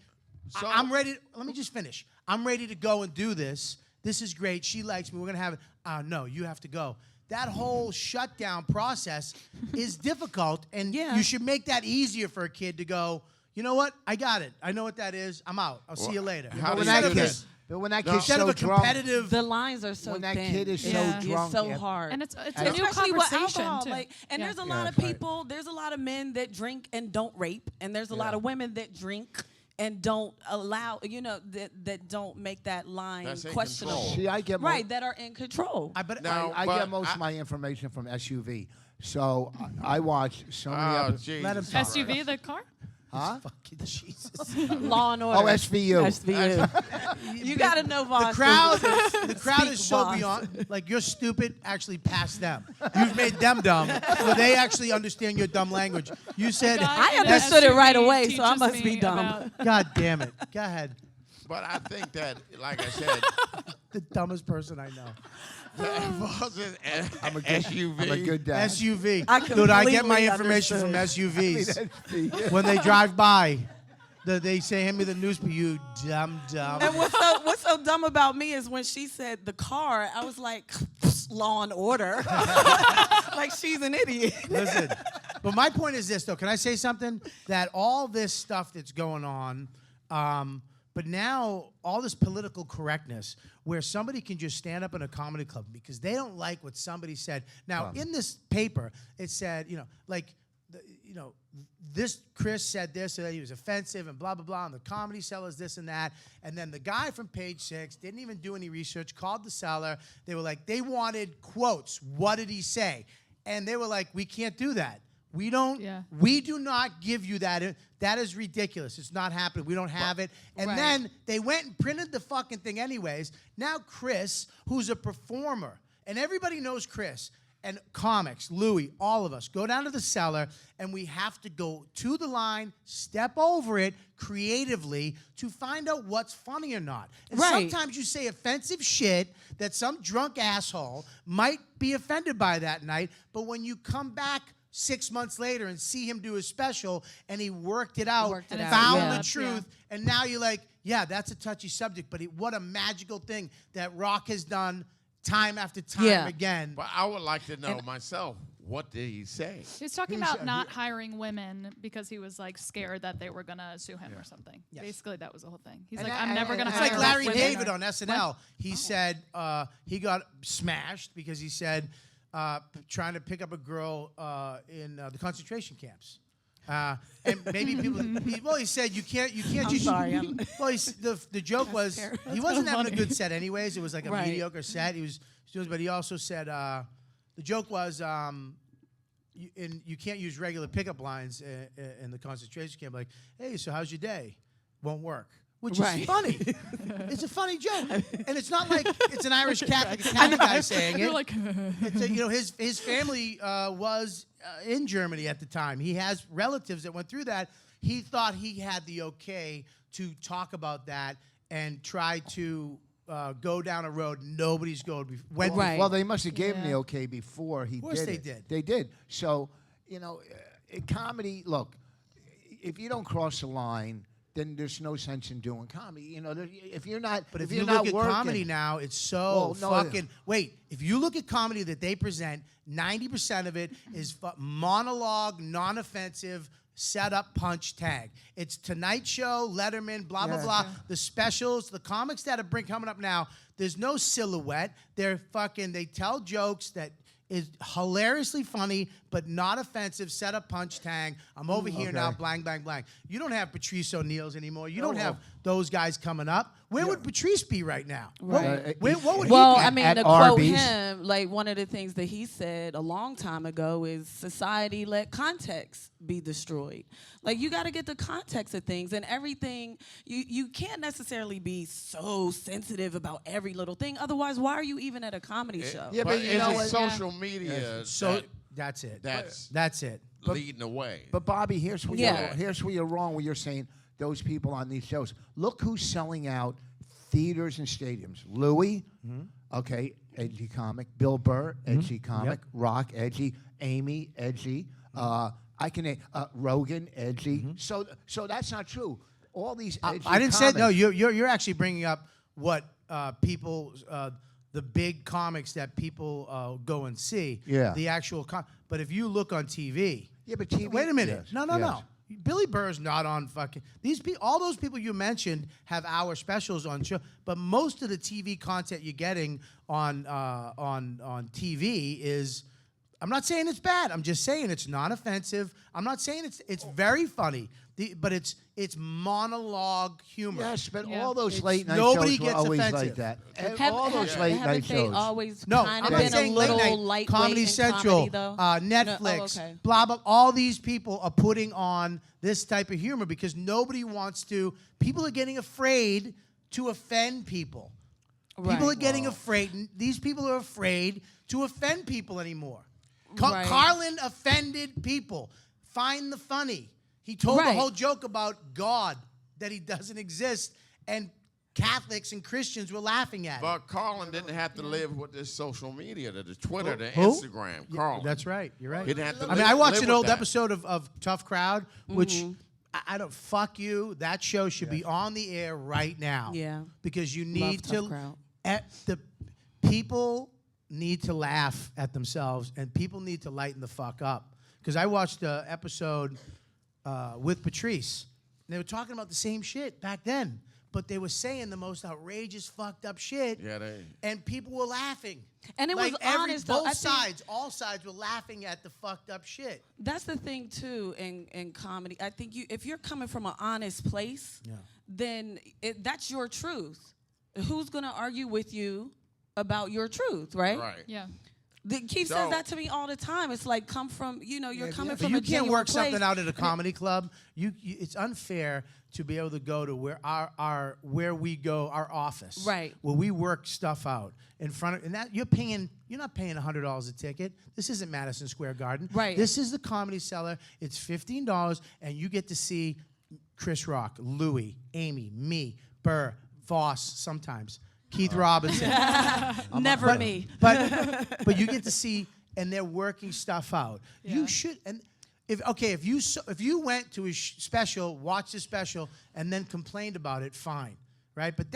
So- I'm ready. Let me just finish. I'm ready to go and do this. This is great. She likes me. We're gonna have it. No, you have to go. That whole shutdown process is difficult, and Yeah. you should make that easier for a kid to go, you know what? I got it. I know what that is. I'm out. I'll see you later. how do When you that do kid, that? but when that No. kid's Instead so of a drunk, competitive. The lines are so When that thin. kid is so It's drunk, so yeah. hard. And it's a new Especially with conversation alcohol, too. like, and Yeah. there's a Yeah, lot of that's right. people. There's a lot of men that drink and don't rape, and there's a lot of women that drink and don't allow, that don't make that line That's in questionable. control. See, I get Right, that are in control. Now, I but get most of my information from SUV. So I watch so many Oh, episodes. Jesus. Let him talk. SUV, the car? Huh? Fucking Jesus. Law and order. Oh, SVU. SVU. You got to know Vos. The crowd Speak is so Vos. beyond. Like, you're stupid. Actually, past them. You've made them dumb, so they actually understand your dumb language. You said, Guy I in an understood it right SUV away, so I teaches must me be dumb. about- God damn it. Go ahead. But I think that, like I said, The dumbest person I know. Vos is I'm a good, SUV. I'm a good dad. SUV. I Dude, I get my completely information from understood. SUVs. When they drive by, they say, hand me the newspaper, you dumb. And what's so dumb about me is when she said the car, I was like, Law and Order. Like she's an idiot. Listen, but my point is this, though. Can I say something? That all this stuff that's going on, but now all this political correctness, where somebody can just stand up in a comedy club because they don't like what somebody said. Now, in this paper, it said, this Chris said this, and he was offensive, and blah, blah, blah, and the comedy sellers this and that. And then the guy from Page 6 didn't even do any research, called the seller. They were like, they wanted quotes. What did he say? And they were like, we can't do that. We don't. Yeah. We do not give you that. That is ridiculous. It's not happening. We don't have it. And Right. then they went and printed the fucking thing anyways. Now Chris, who's a performer, and everybody knows Chris, and comics, Louis, all of us, go down to the cellar, and we have to go to the line, step over it creatively to find out what's funny or not. And Right. sometimes you say offensive shit that some drunk asshole might be offended by that night, but when you come back 6 months later and see him do his special, and he worked it out, Worked it out, found yeah. the truth, and now you're like, yeah, that's a touchy subject, but what a magical thing that Rock has done time after time Yeah. again. But I would like to know myself, what did he say? He was talking about not hiring women because he was like scared that they were gonna sue him or something. Yes. Basically, that was the whole thing. He's And like, I- I'm never and gonna It's hire like Larry women. David on SNL. He said he got smashed because he said trying to pick up a girl in the concentration camps. And maybe people. He said you can't. I'm just. sorry, Well, the joke was terrible. he wasn't having a good set anyways. It was like a Right. mediocre set. He was, but he also said the joke was you can't use regular pickup lines in the concentration camp. Like, hey, so how's your day? Won't work. Which Right. is funny. It's a funny joke, and it's not like it's an Irish Catholic Italian guy saying You're it. like, It's his family was in Germany at the time. He has relatives that went through that. He thought he had the okay to talk about that and try to go down a road nobody's going. Right. Well, they must have gave him the Yeah. okay before he did. Of course they it. did. They did. So, comedy. Look, if you don't cross the line, then there's no sense in doing comedy. If you're not, But if you're you not look at working, comedy now, it's so Well, no, fucking. Wait, if you look at comedy that they present, 90% of it is monologue, non-offensive, set up, punch, tag. It's Tonight Show, Letterman, blah blah Yeah. blah. The specials, the comics that are coming up now. There's no silhouette. They're fucking. They tell jokes that is hilariously funny, but not offensive. Set up, punch, tag. I'm over here now. Blang, blang, blang. You don't have Patrice O'Neill's anymore. You don't have those guys coming up. Where would Patrice be right now? Right. What would Well, he be? I mean, At to quote Arby's. him, like one of the things that he said a long time ago is society let context be destroyed. Like, you got to get the context of things and everything. You can't necessarily be so sensitive about every little thing. Otherwise, why are you even at a comedy show? Yeah, but but you know it's what? social media So that's it. That's it. leading the way. But Bobby, here's where Yeah. you're wrong. When you're saying those people on these shows, look who's selling out theaters and stadiums. Louis, okay, edgy comic. Bill Burr, edgy comic. Rock, edgy. Amy, edgy. I can name Rogan, edgy. So that's not true. All these edgy I didn't say comics- no. You're actually bringing up what people, the big comics that people go and see. Yeah. The actual. But if you look on TV. Yeah, but TV. Wait a minute. Yes, No. yes. Billy Burr's not on fucking these people. All those people you mentioned have hour specials on show, but most of the TV content you're getting on TV is. I'm not saying it's bad. I'm just saying it's not offensive. I'm not saying it's very funny, but it's monologue humor. Yes, but Yeah. all those late night nobody shows were gets always offensive. like that. And Have- all those have- late haven't night they shows. always No, kind I'm of not been a saying late little night. lightweight Comedy in Central, comedy, though? Netflix, No, okay. blah blah. All these people are putting on this type of humor because nobody wants to. People are getting afraid to offend people. People are Right. getting afraid. These people are afraid to offend people anymore. Right. Carlin offended people. Find the funny. He told the Right. whole joke about God, that he doesn't exist, and Catholics and Christians were laughing at it. But Carlin didn't have to live with this social media, the Twitter, the Who? Instagram. Carlin. That's right. You're right. He didn't have to I mean, live- I watched live an with old that. episode of Tough Crowd, which I don't fuck you. That show should be on the air right now. Yeah. Because you Love need Tough to. Crowd. The people need to laugh at themselves, and people need to lighten the fuck up. Because I watched an episode with Patrice. And they were talking about the same shit back then, but they were saying the most outrageous, fucked up shit. Yeah, they. And people were laughing. And it was honest, though. Both I think- sides, all sides were laughing at the fucked up shit. That's the thing too in comedy. I think if you're coming from an honest place, then that's your truth. Who's gonna argue with you about your truth, right? Right. Yeah. Keith So- says that to me all the time. It's like come from, you're coming But from you a can't genuine work place. something out at a comedy club. It's unfair to be able to go to where where we go, our office, Right. where we work stuff out in front of, and that you're not paying $100 a ticket. This isn't Madison Square Garden. Right. This is the Comedy Cellar. It's $15, and you get to see Chris Rock, Louis, Amy, me, Burr, Voss, sometimes Keith Robinson. Never me. But you get to see, and they're working stuff out. You should, and if you went to his special, watched his special, and then complained about it, fine, right? But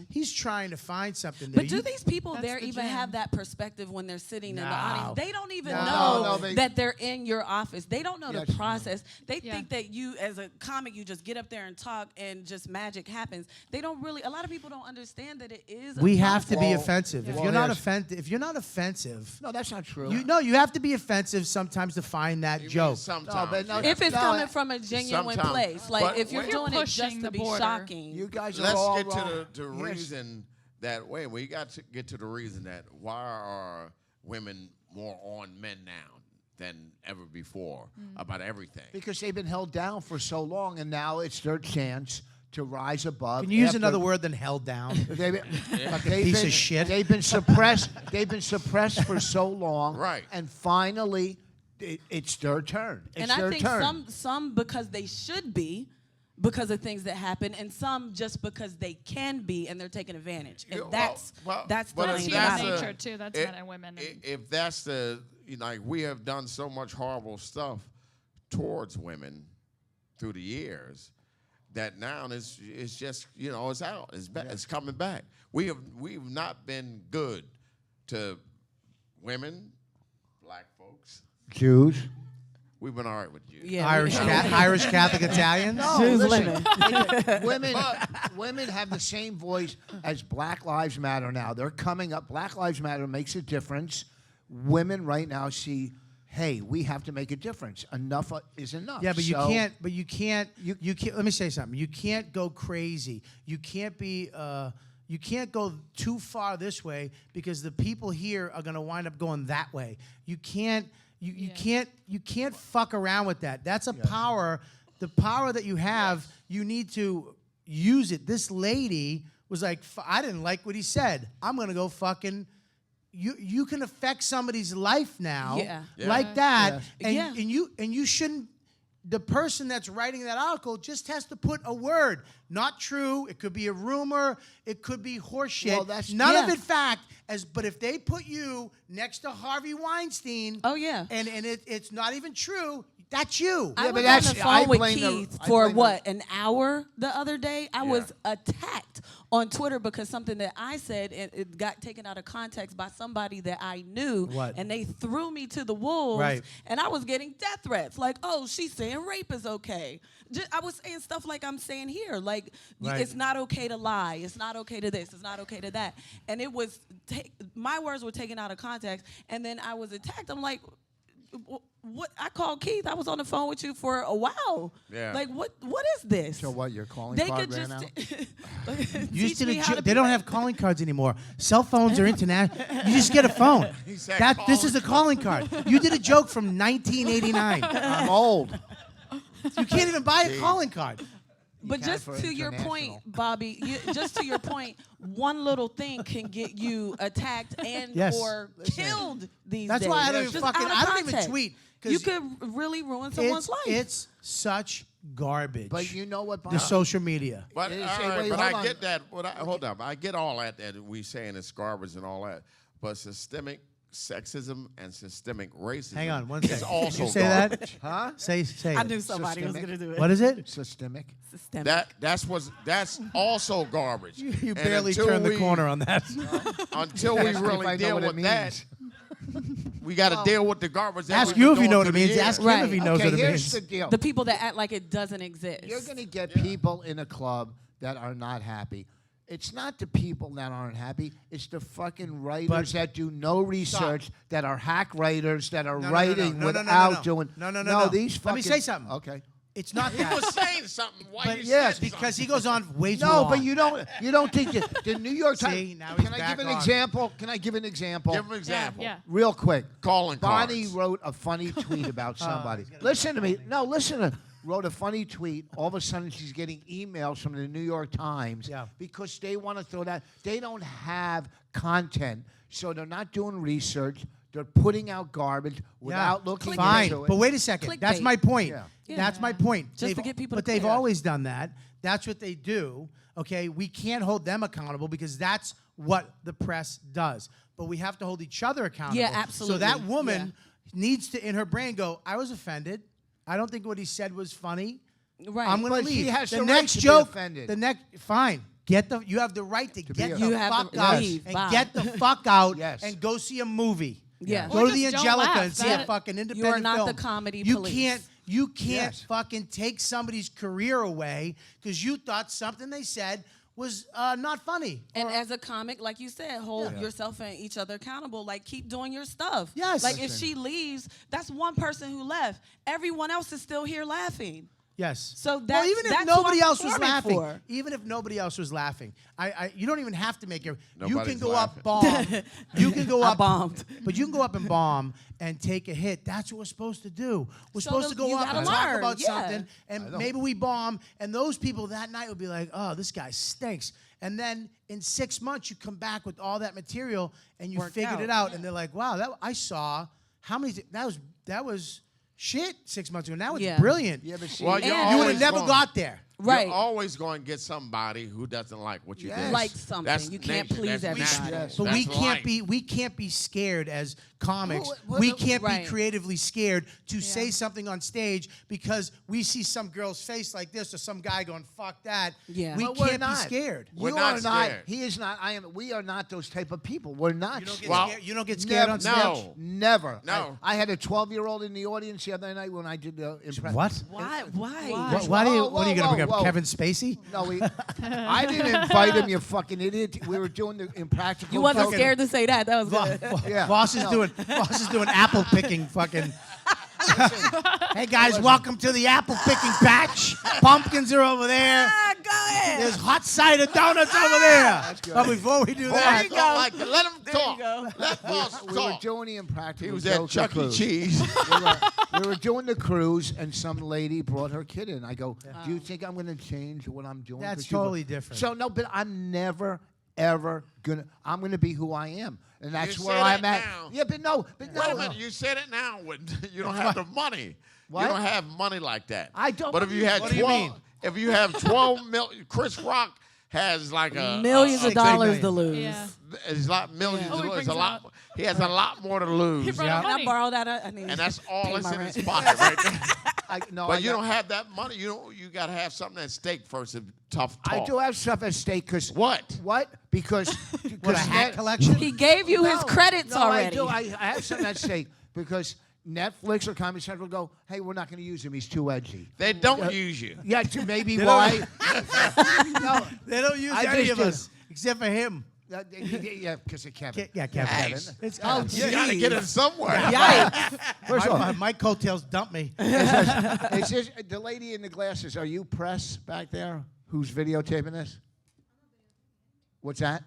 he's trying to find something there. But do these people That's there the even jam. have that perspective when they're sitting in the No. audience? They don't even No. know No, they- that they're in your office. They don't know Yes, the process. They Yeah. think that you, as a comic, you just get up there and talk and just magic happens. They don't really. A lot of people don't understand that it is. We a have to be process. offensive. If Well, you're not there's- offensive, No, that's not true. you have to be offensive sometimes to find that You mean joke. Sometimes. but no- yeah. If it's No, coming from a genuine sometimes. place, like But if you're when- doing it just pushing to the be border. shocking. You guys are Let's all get wrong. to the Yes. reason that we got to get to the reason that why are women more on men now than ever before about everything. Because they've been held down for so long, and now it's their chance to rise above. Can you use after- another word than held down? They've been, Piece of shit. They've been suppressed. They've been suppressed for so long. Right. And finally, it's their turn. It's And I their think turn. some because they should be, because of things that happen, and some just because they can be, and they're taking advantage. And Yeah, that's well, that's the but That's if thing human about that's it. a- nature too. That's It- men and women. If that's the, like we have done so much horrible stuff towards women through the years that now it's just it's out, it's coming back. We've not been good to women, black folks. Jews. We've been all right with you. Yeah, Irish Catholic Italians. No, Jews, listen, women have the same voice as Black Lives Matter now. They're coming up. Black Lives Matter makes a difference. Women right now see, hey, we have to make a difference. Enough is enough. Yeah, but you So- can't. But you can't. You can't. Let me say something. You can't go crazy. You can't be. You can't go too far this way because the people here are going to wind up going that way. You can't. You can't fuck around with that. That's a power. The power that you have, you need to use it. This lady was like, I didn't like what he said. I'm gonna go fucking. You can affect somebody's life now, like that, and you shouldn't. The person that's writing that article just has to put a word. Not true. It could be a rumor. It could be horseshit. Well, that's none of it fact. But if they put you next to Harvey Weinstein, and it's not even true, that's you. I was on the phone with Keith for an hour the other day. I was attacked on Twitter because something that I said, it got taken out of context by somebody that I knew. And they threw me to the wolves. Right. And I was getting death threats. Like, oh, she's saying rape is okay. I was saying stuff like I'm saying here. Like, it's not okay to lie. It's not okay to this. It's not okay to that. And it was, my words were taken out of context. And then I was attacked. I'm like, what? I called Keith. I was on the phone with you for a while. Yeah. Like, what is this? So what? Your calling they card could ran out? They don't have calling cards anymore. Cell phones are international. You just get a phone. This is a calling card. You did a joke from 1989. I'm old. You can't even buy a calling card. But just to your point, Bobby, just to your point, one little thing can get you attacked and or killed these days. That's why I don't even I don't even tweet. You could really ruin someone's life. It's such garbage. But you know what, Bob? The social media. But, I get that. Hold up. I get all that we saying it's garbage and all that. But systemic sexism and systemic racism. Hang on, one is second. also you say garbage. That? Huh? Say I it. knew somebody was gonna do it. What is it? Systemic. That's also garbage. You barely turned the corner on that. Until we really deal with that, we got to deal with the garbage. Ask you if you know what it means. Ask him if he knows what it here's means. the deal. The people that act like it doesn't exist. You're going to get people in a club that are not happy. It's not the people that aren't happy. It's the fucking writers that do no research, that are hack writers, that are writing without doing. No, these fucking. Let me say something. Okay. It's not that. He was saying something. Why yes, because he goes on way too long. No, but you don't think the New York Times. See, now he's Can I back give an on. example? Can I give an example? Give him an example. Yeah. Real quick. Calling Bonnie cards. wrote a funny tweet about somebody. Listen to me. No, listen to wrote a funny tweet. All of a sudden, she's getting emails from the New York Times because they want to throw that. They don't have content, so they're not doing research. They're putting out garbage without looking into it. But wait a second. Clickbait. That's my point. Yeah. That's my point. Just to get people But to they've click. always done that. That's what they do. Okay, we can't hold them accountable because that's what the press does. But we have to hold each other accountable. Yeah, absolutely. So that woman needs to, in her brain, go, I was offended. I don't think what he said was funny. Right. I'm going to leave. She has the the next right to be joke. offended. The next, fine. You have the right to get be the fuck out and get the fuck out and go see a movie. Yeah. Go Or to the just don't Angelica laugh. and see a fucking independent You are not film. the comedy you police. You can't fucking take somebody's career away because you thought something they said was not funny. And as a comic, like you said, hold yourself and each other accountable. Like, keep doing your stuff. Yes. Like, if she leaves, that's one person who left. Everyone else is still here laughing. Yes. So well, even if that's nobody what I'm else was performing laughing, for. even if nobody else was laughing, you don't even have to make it. You can Nobody's go laughing. up, bomb. You can go I up, bombed. but you can go up and bomb and take a hit. That's what we're supposed to do. We're supposed to go you up gotta and talk learn, about yeah. something, and maybe we bomb, and those people that night will be like, "Oh, this guy stinks." And then in 6 months, you come back with all that material, and you figured it out, and they're like, "Wow, I saw how many? That was." Shit, 6 months ago. Now it's brilliant. Yeah, but see, Well, you would have never got there. Right. You're always going to get somebody who doesn't like what you do. Like something. That's You can't nature. please That's everybody. natural. Yes. But That's we life. can't be scared as comics. Well, we can't be right. creatively scared to say something on stage because we see some girl's face like this or some guy going "fuck that." Yeah. We But we're can't be not. scared. We're You not are not. scared. He is not. I am. We are not those type of people. We're not. You don't get Well, scared. You don't get scared on stage. No. Never. No. I had a 12-year-old in the audience the other night when I did the impression. What? Why? What are you? Whoa, What are you going to bring whoa, up? whoa. Kevin Spacey? No, I didn't invite him. You fucking idiot. We were doing the impractical. You wasn't joke. scared to say that. That was good. Yeah. Voss is doing apple picking. Fucking. Hey guys, welcome to the apple picking patch. Pumpkins are over there. go in. There's hot cider donuts over there. That's good. But before we do Boy, that, I don't like it. Let him There you talk. go. Let Voss We were talk. doing the impractical. He was at jokes Chuck E. cruise. Cheese. We were doing the cruise, and some lady brought her kid in. I go, do you think I'm going to change what I'm doing? That's 'Cause you go-" totally different. So no, but I'm never, ever gonna. I'm going to be who I am, and that's You where say I'm that at. now. Yeah, but no, Wait a minute. You said it now. You don't have the money. What? You don't have money like that. I don't. But if you had What do you 12, mean? if you have 12 million, Chris Rock has like a Millions of $6 dollars million. to lose. Yeah. It's like millions. Oh, he It's brings a it lot. up. He has a lot more to lose, brought Yeah. up Can I money. borrow that? I need and that's all pay that's my in rent. his pocket right there. No, But I you got- don't have that money. You got to have something at stake first. It's tough talk. I do have stuff at stake because What? What? Because what, a hat collection? He gave you his credits no, already. I do. I have something at stake because Netflix or Comedy Central go, hey, we're not going to use him. He's too edgy. They don't use you. Yeah, maybe They why. don't- No, They don't use I any just of do. us except for him. yeah, because of Kevin. Yeah, Kevin. Nice. It's Oh, You got to Jeez. get it somewhere. Yikes. First of all, my coattails dumped me. it's just, the lady in the glasses, are you press back there who's videotaping this? What's that?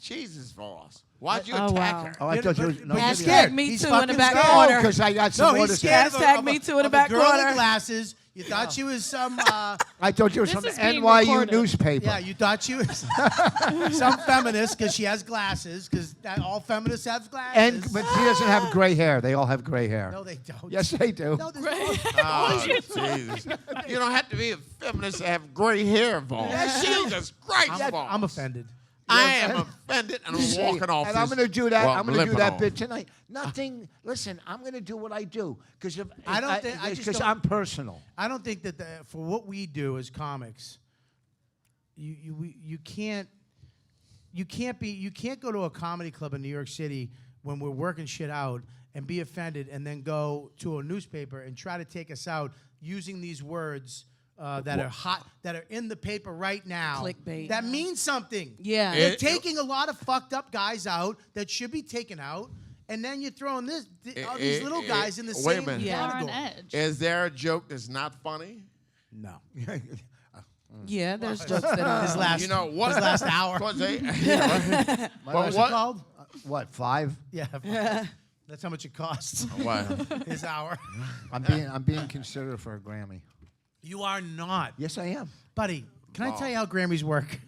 Jesus, Voss. Why'd you Oh, attack wow. her? Oh, I thought you was. No, He's Hashtag scared. me He's too in the fucking back scared. corner. because I got some No, more to he's say. scared of a- Hashtag of me a- too in the of back a girl corner. with glasses. You thought she was some. I thought you were This from the is being NYU recorded. newspaper. Yeah, you thought she was some feminist because she has glasses. Because all feminists have glasses. But she doesn't have gray hair. They all have gray hair. no, they don't. Yes, they do. No, there's Oh, Jesus. You don't have to be a feminist to have gray hair, Voss. Jesus Christ, Voss. I'm offended. I am offended, and I'm walking off And this. I'm going to do that. Well, I'm going to do limping that off. bit tonight. Nothing. Listen, I'm going to do what I do because I don't think- I just because don't- I'm personal. I don't think that for what we do as comics, you can't go to a comedy club in New York City when we're working shit out and be offended and then go to a newspaper and try to take us out using these words that are hot, that are in the paper right now. Clickbait. That means something. Yeah. They're taking a lot of fucked up guys out that should be taken out, and then you're throwing all these little guys in the wait a same minute. Are on category. edge. Is there a joke that's not funny? No. Yeah, there's jokes that are. His last, You know what? his last hour. 'Cause they- What was what? it called? What, 5? Yeah. That's how much it costs. What? His hour. I'm being considered for a Grammy. You are not. Yes, I am. Buddy, can I tell you how Grammys work?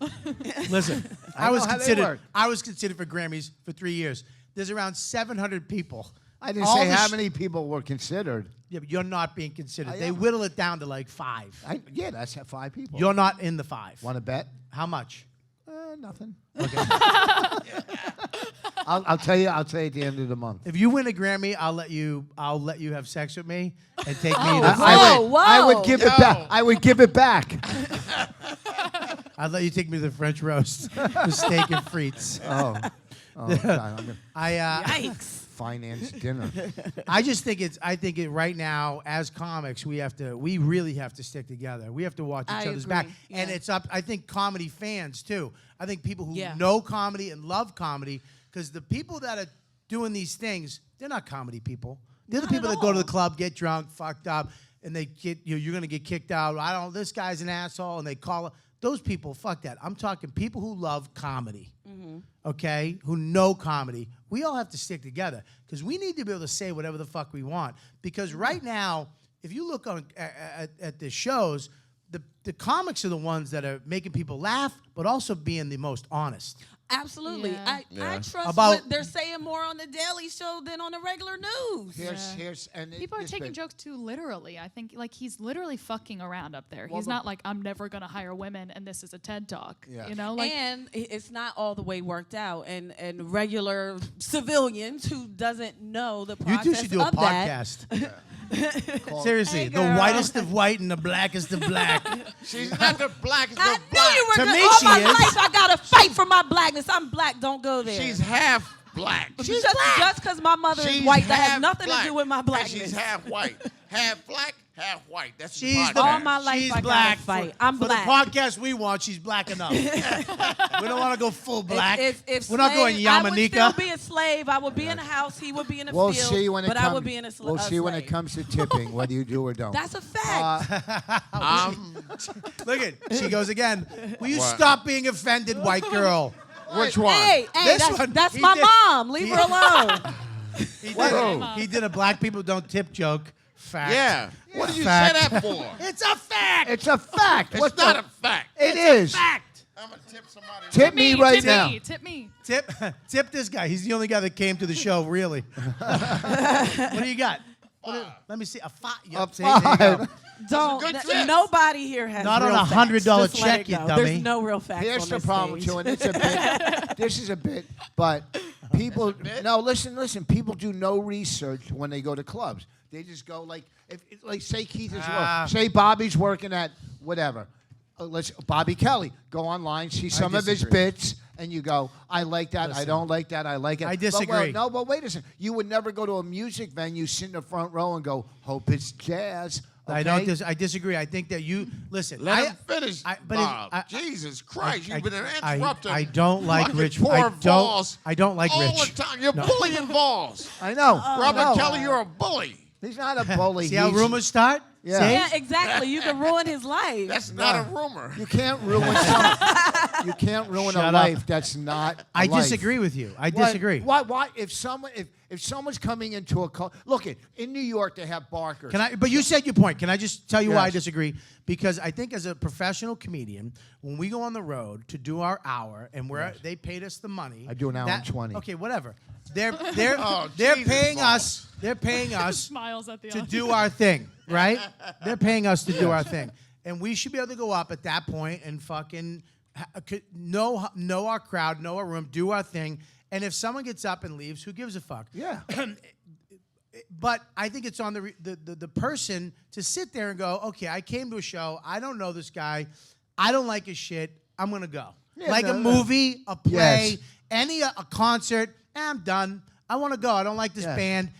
Listen, I know how they work. I was considered for Grammys for 3 years. There's around 700 people. I didn't All say the how many people were considered. Yeah, but you're not being considered. I They am. whittle it down to like 5. Yeah, that's 5 people. You're not in the 5. Want to bet? How much? Nothing. I'll tell you. I'll tell you at the end of the month. If you win a Grammy, I'll let you have sex with me and take me Oh, to whoa. I would give it Yo. back. I would give it back. I'd let you take me to the French roast with steak and frites. Oh, God, I'm gonna Yikes. finance dinner. I just think I think right now as comics we really have to stick together. We have to watch each I other's agree, back. And yeah. it's up I think comedy fans too. I think people who Yeah. know comedy and love comedy, because the people that are doing these things, they're not comedy people. They're the Not people at that go to the all. club, get drunk, fucked up, and they get you're gonna get kicked out. I don't this guy's an asshole, and they call those people, fuck that. I'm talking people who love comedy. Okay, who know comedy. We all have to stick together because we need to be able to say whatever the fuck we want. Because right now, if you look on at the shows, the comics are the ones that are making people laugh, but also being the most honest. Absolutely. Yeah. I Yeah. trust About- what they're saying more on the Daily Show than on the regular news. And People are this taking bit- jokes too literally. I think like he's literally fucking around up there. Well, He's the- not like I'm never gonna hire women and this is a TED talk. Yeah. You know, like And it's not all the way worked out. And regular civilians who doesn't know the You process two should do a of that. podcast. Seriously, Hey, the girl. whitest of white and the blackest of black. She's not the blackest I of knew black. you were To good. me, All she my is. life, I gotta fight for my blackness. I'm black. Don't go there. She's half black. just because my mother is She's white, that has half nothing black, to do with my and blackness. she's half white. Half black, half white. That's the She's podcast. the, All my life she's I gotta black. fight. I'm for black. the podcast we want, she's black enough. We don't want to go full black. If We're not going slave- I would still Yamanika. be a slave. I would be in a house. He would be in a We'll field. see when it but comes. I would be in a We'll see when it slave. comes to tipping, whether you do or don't. That's a fact. Look at, she goes again. Will you What? stop being offended, white girl? Which one? Hey, This that's, one, that's he my did- mom. Leave her alone. He did a black people don't tip joke. Fact. Yeah. What did you Fact. say that for? It's a fact. It's a fact. It's What not the- a fact. It is. Fact. I'm gonna tip somebody. Tip me right tip now. Me, tip me. Tip this guy. He's the only guy that came to the show, really. What do you got? Let me see. A five. Yep, see, there you go. Don't. good tip. Nobody here has Not real on a facts. $100 Just let check, it you go. dummy. There's no real facts Here's on the this problem, stage. too, and it's a bit. This is a bit, but people. No, listen. People do no research when they go to clubs. They just go like, like say Keith is say Bobby's working at whatever. Let's Bobby Kelly. Go online, see some of his disagree. bits, and you go, I like that. I Listen. don't like that. I like it. I But, disagree. but wait a second. You would never go to a music venue, sit in the front row, and go, hope it's jazz. I okay? don't. I disagree. I think that you listen. Let him finish, but Bob. Jesus Christ, you've been interrupting. I don't like fucking Rich. Poor I don't like all Rich. the time. You're bullying Voss. I know. Robert No. Kelly, you're a bully. He's not a bully. See how He's- rumors start? Yeah. See? Yeah, exactly. You can ruin his life. That's not a rumor. You can't ruin you can't ruin Shut a up. life that's not. I a life. disagree with you. I Why- disagree. Why? If someone's coming into a look in New York they have barkers. Can I? But you said your point. Can I just tell you why I Yes. disagree? Because I think as a professional comedian, when we go on the road to do our hour and they paid us the money. I do an hour and 20. Okay, whatever. They're Oh, they're Jesus, paying Bob. us. They're paying us Smiles at the to audience. do our thing, right? They're paying us to do our thing, and we should be able to go up at that point and fucking know our crowd, know our room, do our thing. And if someone gets up and leaves, who gives a fuck? Yeah. But I think it's on the person to sit there and go, okay, I came to a show. I don't know this guy. I don't like his shit. I'm going to go. Yeah, like no, a no. movie, a play, Yes. a concert. I'm done. I want to go. I don't like this Yes. band.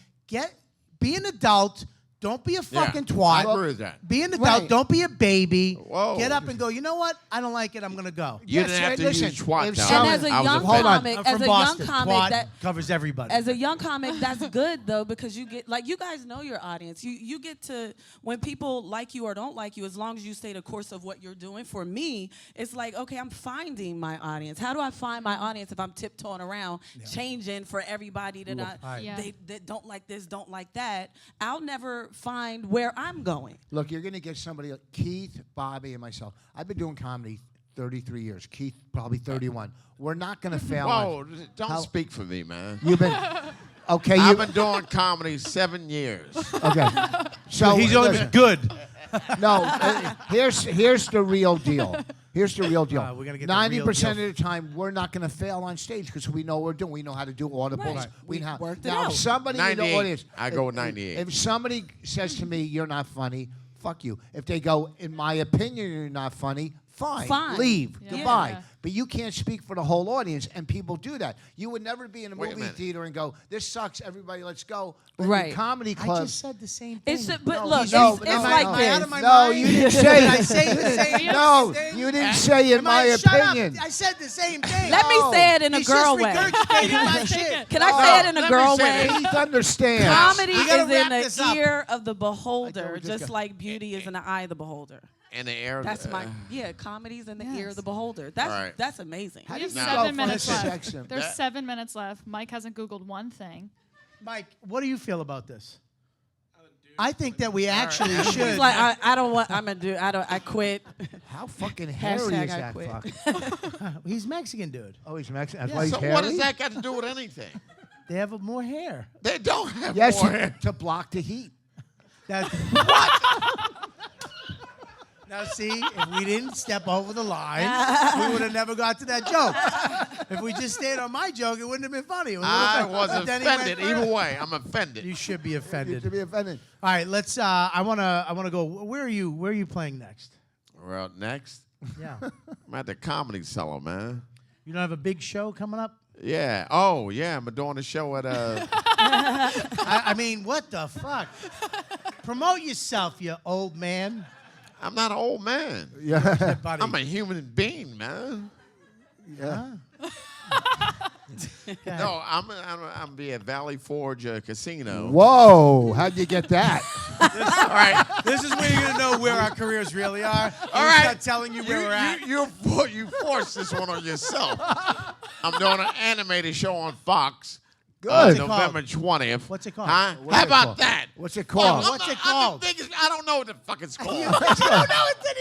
Be an adult. Don't be a fucking Yeah, twat. I agree with that. Be an adult. Right. Don't be a baby. Whoa. Get up and go, you know what? I don't like it. I'm going to go. You Yes, didn't have to listen, use twat. if though. someone- And as a I was young Hold on. comic, I'm as from a Boston. young comic, Twat that covers everybody. as a young comic, that's good though because you get like you guys know your audience. You get to when people like you or don't like you, as long as you stay the course of what you're doing. For me, it's like okay, I'm finding my audience. How do I find my audience if I'm tiptoeing around, changing for everybody that Yeah. that don't like this, don't like that? I'll never find where I'm going. Look, you're going to get somebody like Keith, Bobby, and myself. I've been doing comedy 33 years. Keith, probably 31. We're not going to fail. Whoa, don't How- speak for me, man. You've been okay. I've been doing comedy 7 years. Okay. So He's only listen, been good. No, here's the real deal. Here's the real deal. We're gonna get the real 90% deal. of the time, we're not going to fail on stage because we know what we're doing. We know how to do audibles. Right. We We know. worked it Now, out. if somebody in the 98. audience, I go with 98. If somebody says to me, "You're not funny," fuck you. If they go, "In my opinion, you're not funny," fine. Fine. Leave. Yeah. Goodbye. Yeah. But you can't speak for the whole audience, and people do that. You would never be in a Wait a movie minute. theater and go, "This sucks. Everybody, let's go." But Right. in comedy I clubs. just said the same thing. It's but No, look, no, it's no, like no. Am I out this. of my No, mind? you didn't say Did I it. say the same No, thing? you didn't say in my Shut up. opinion. I said the same thing. Let me say it in a He's girl just way. regurgitating my shit. Can I say it in a let me girl say way? this. Please understand. Comedy We gotta is wrap in this the up. ear of the I beholder, told this just guy. like beauty is in the eye of the beholder. In the air. That's my comedy's in the ear Yes. of the beholder. That's All right. that's amazing. How We do have you No. 7 minutes Listen, left. section. There's That- 7 minutes left. Mike hasn't Googled one thing. Mike, what do you feel about this? I think that we actually should. He's like, I don't want. I'm gonna do. I quit. How fucking hairy Hashtag is I that quit. fuck? He's Mexican, dude. Oh, he's Mexican. That's Yeah. why he's So hairy? what does that got to do with anything? They have more hair. They don't have Yes, more hair. to block the heat. That's what? Now see, if we didn't step over the line, we would have never got to that joke. If we just stayed on my joke, it wouldn't have been funny. It was a little I bit- was but then he went offended. further. Either way, I'm offended. You should be You offended. should be offended. All right, let's. I wanna go. Where are you? Where are you playing next? Well, next, Yeah. I'm at the Comedy Cellar, man. You don't have a big show coming up? Yeah. Oh, yeah. I'm doing a show at I mean, what the fuck? Promote yourself, you old man. I'm not an old man. Yeah. Buddy. I'm a human being, man. Yeah. No, I'm be at Valley Forge Casino. Whoa, how'd you get that? All right. This is where you're gonna know where our careers really are. All right. Start telling you where we're at. You forced this one on yourself. I'm doing an animated show on Fox. Good. What's it November 20th. What's it called? Huh? What's How it about called? that? What's it called? What's it I'm called? the biggest, I don't know what the fuck it's called.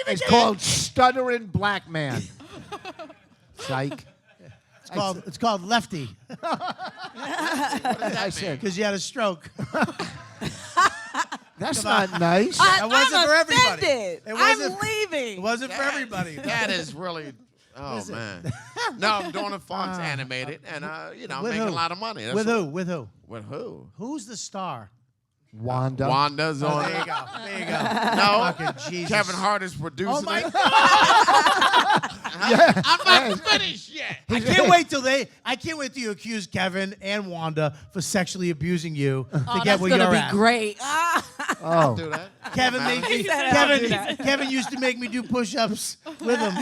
It's called Stuttering Black Man. Psych. It's called Lefty I said, because you had a stroke. that's not nice. That wasn't I'm for everybody. offended. It I'm wasn't- leaving. It wasn't for everybody. That is really. Oh man. No, I'm doing a Fox animated, and I'm With making who? a lot of money. That's With what- who? With who? With who? Who's the star? Wanda. Wanda's Oh, on there you it. go. There you go. No, Fucking Jesus. Kevin Hart is producing Oh my it. God! I'm not finished yet. I can't wait till you accuse Kevin and Wanda for sexually abusing you to Oh, get that's where gonna you're be at. great. Oh. Do that. Kevin made me. said I don't do Kevin used to make me do push-ups with him.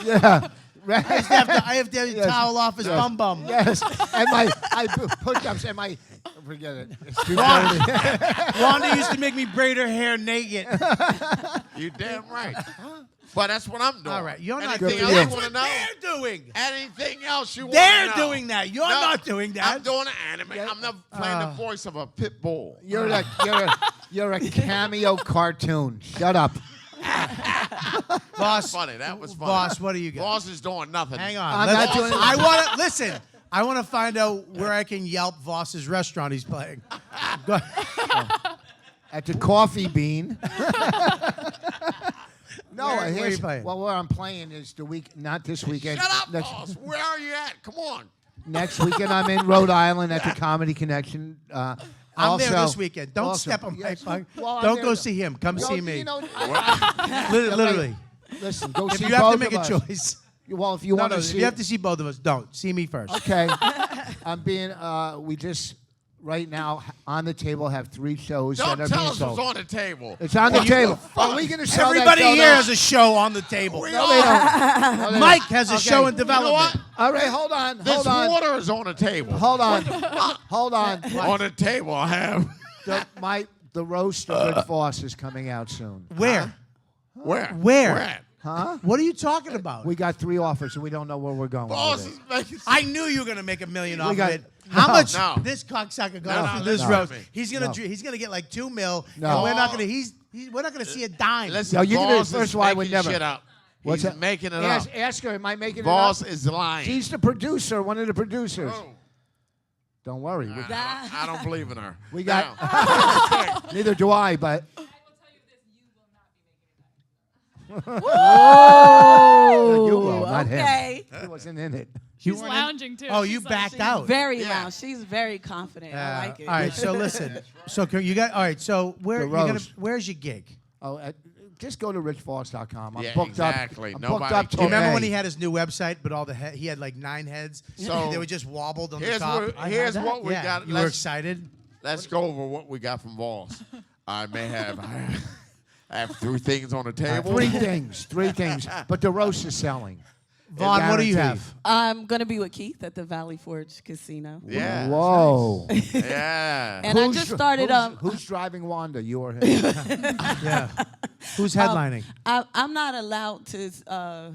Yeah. Right. I have to Yes. towel off his bum bum. Yes. And I push-ups and forget it. It's too dirty. Wanda used to make me braid her hair naked. You damn right. But that's what I'm doing. All right, you're not Anything doing else that. you That's want to what know? they're doing. Anything else you want They're to know? doing that. You're No, not doing that. I'm doing an anime. I'm not playing the voice of a pit bull. You're a cameo cartoon. Shut up. Boss, Funny. That was funny. Boss, what do you got? Boss is doing nothing. Hang on. I'm Let's- not doing- I want to listen. I want to find out where I can Yelp Voss's restaurant he's playing. Go- At the Coffee Bean. No, Where are you here's, playing? well, where I'm playing is not this weekend. Shut up, next, boss. Where are you at? Come on. next weekend I'm in Rhode Island at the Comedy Connection. I'm also, there this weekend. Don't also- step on my yes, fuck. well, I'm Don't there go to- see him. Come Well, see me. You know, Literally. listen, go If see you have both to make of a us. choice. Well, if you No, want no, to if see, you have to see both of us, don't. See me first. okay. I'm being. We just right now on the table have 3 shows Don't that are tell being us sold. what's on the table. It's on the table. Are we going to sell Everybody that here donut? has a show on the table. We No, they don't. No, they Mike don't. has a Okay. show in You know development. what? All right, hold on. This Hold on. water is on the table. Hold on. Hold on. On the table, I have. The roast of Rich Vos is coming out soon. Where? Where? Where? Where at? Huh? What are you talking about? We got 3 offers, and we don't know where we're going. Boss with is it. making. I knew you were gonna make $1 million off got- of it. How No. much No. this cocksucker No, got no, off of this listen roast? to me. He's gonna get like $2 million, No. and we're not gonna. We're not gonna see a dime. Listen, No, you can do it. Boss First is of all, I would making never- shit up. What's He's that? making it Ask, up. ask her, am I making Boss it up? is lying. She's the producer, one of the producers. Oh. Don't worry. I don't believe in her. We got- Now, Neither do I, but. Oh, you will, not him. okay. He wasn't in it. She's lounging too. Oh, She's you like, backed she's- out. Very Yeah. loud. She's very confident. I like it. All right, so listen. So you got. All right, so roast. where's your gig? Oh, just go to richvos.com. I'm Yeah, booked exactly. up. I'm Nobody booked up till Do you remember May. when he had his new website, but he had like 9 heads, So, and they were just wobbled on the here's top? what- here's that. what we Yeah. got. You were Let's- excited. let's go over what we got from Voss. I may have. I have 3 things on the table. 3 things. 3 things. But the roast is selling. Vaughn, what do you Guaranteed. have? I'm gonna be with Keith at the Valley Forge Casino. Yeah. Whoa. Yeah. And I just started. Who's driving Wanda? You or him? Yeah. Who's headlining? I'm not allowed to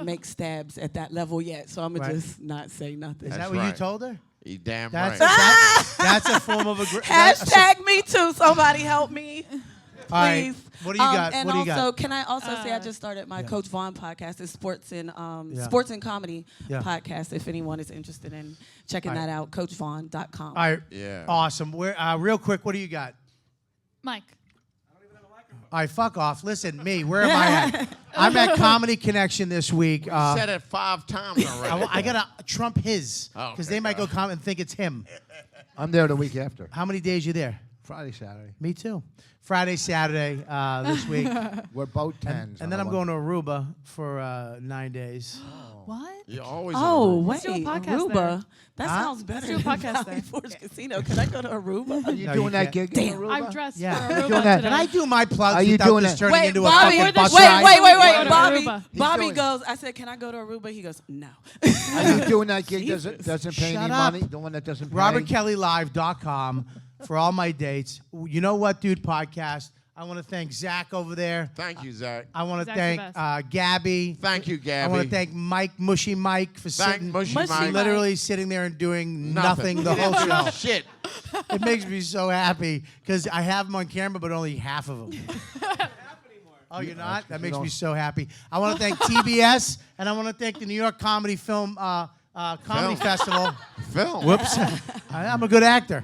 make stabs at that level yet, so I'm gonna Right. just not say nothing. Is That's that what you right. told her? You damn That's right. that's a form of agreement. Hashtag me too. Somebody help me. All right. Please. What do you got? And What do you also, got? can I also say I just started my Coach Vaughn podcast. It's sports and comedy Yeah. podcast. If anyone is interested in checking All right. that out, CoachVaughn.com. All right. Yeah. Awesome. Real quick, what do you got? Mike. All right, fuck off. Listen, where am I at? I'm at Comedy Connection this week. Said it 5 times already. I gotta trump his Oh, because okay. they might go comment and think it's him. I'm there the week after. How many days you there? Friday, Saturday. Me too. Friday, Saturday this week, We're both 10s. and then I'm going to Aruba for 9 days. What? You're always. Oh, in wait. do a podcast Aruba. there. That Huh? sounds better do a than podcast Valley there. Forge Casino. Can I go to Aruba? Are you No, doing you that can't. gig in Damn. Aruba? I'm dressed Yeah. for You're Aruba doing that. today. Can I do my plugs Are you without doing this that? turning Wait, into Bobby, a fucking bus wait, ride? Go to Bobby. Aruba. Bobby doing- goes, I said, can I go to Aruba? He goes, no. Are you doing that gig Jesus. doesn't pay Shut any up. money? The one that doesn't pay? RobertKellyLive.com. for all my dates. You know what, dude? Podcast. I want to thank Zach over there. Thank you, Zach. I want to Zach's thank the Gabby. Thank you, Gabby. I want to thank Mushy Mike, for sitting, Mike. literally sitting there and doing nothing the He whole didn't do show. Shit. It makes me so happy because I have him on camera, but only half of them. Oh, you're not? That makes me so happy. I want to thank TBS, and I want to thank the New York Comedy Comedy Festival. Film. Whoops. I'm a good actor.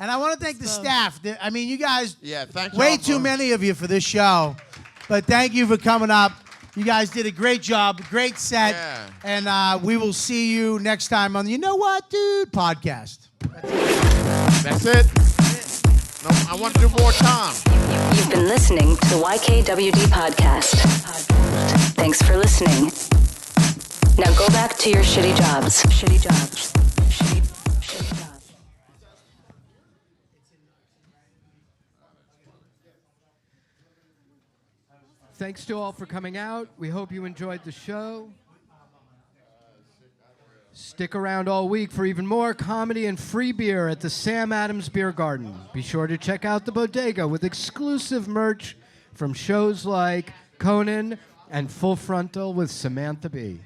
And I want to thank the staff. I mean, you guys, Yeah, thank you. way too many of you for this show. But thank you for coming up. You guys did a great job, great set. Yeah. And we will see you next time on the You Know What, Dude podcast. That's it. No, I want to do more time. You've been listening to the YKWD podcast. Thanks for listening. Now go back to your shitty jobs. Shitty jobs. Shitty jobs. Thanks to all for coming out. We hope you enjoyed the show. Stick around all week for even more comedy and free beer at the Sam Adams Beer Garden. Be sure to check out the bodega with exclusive merch from shows like Conan and Full Frontal with Samantha Bee.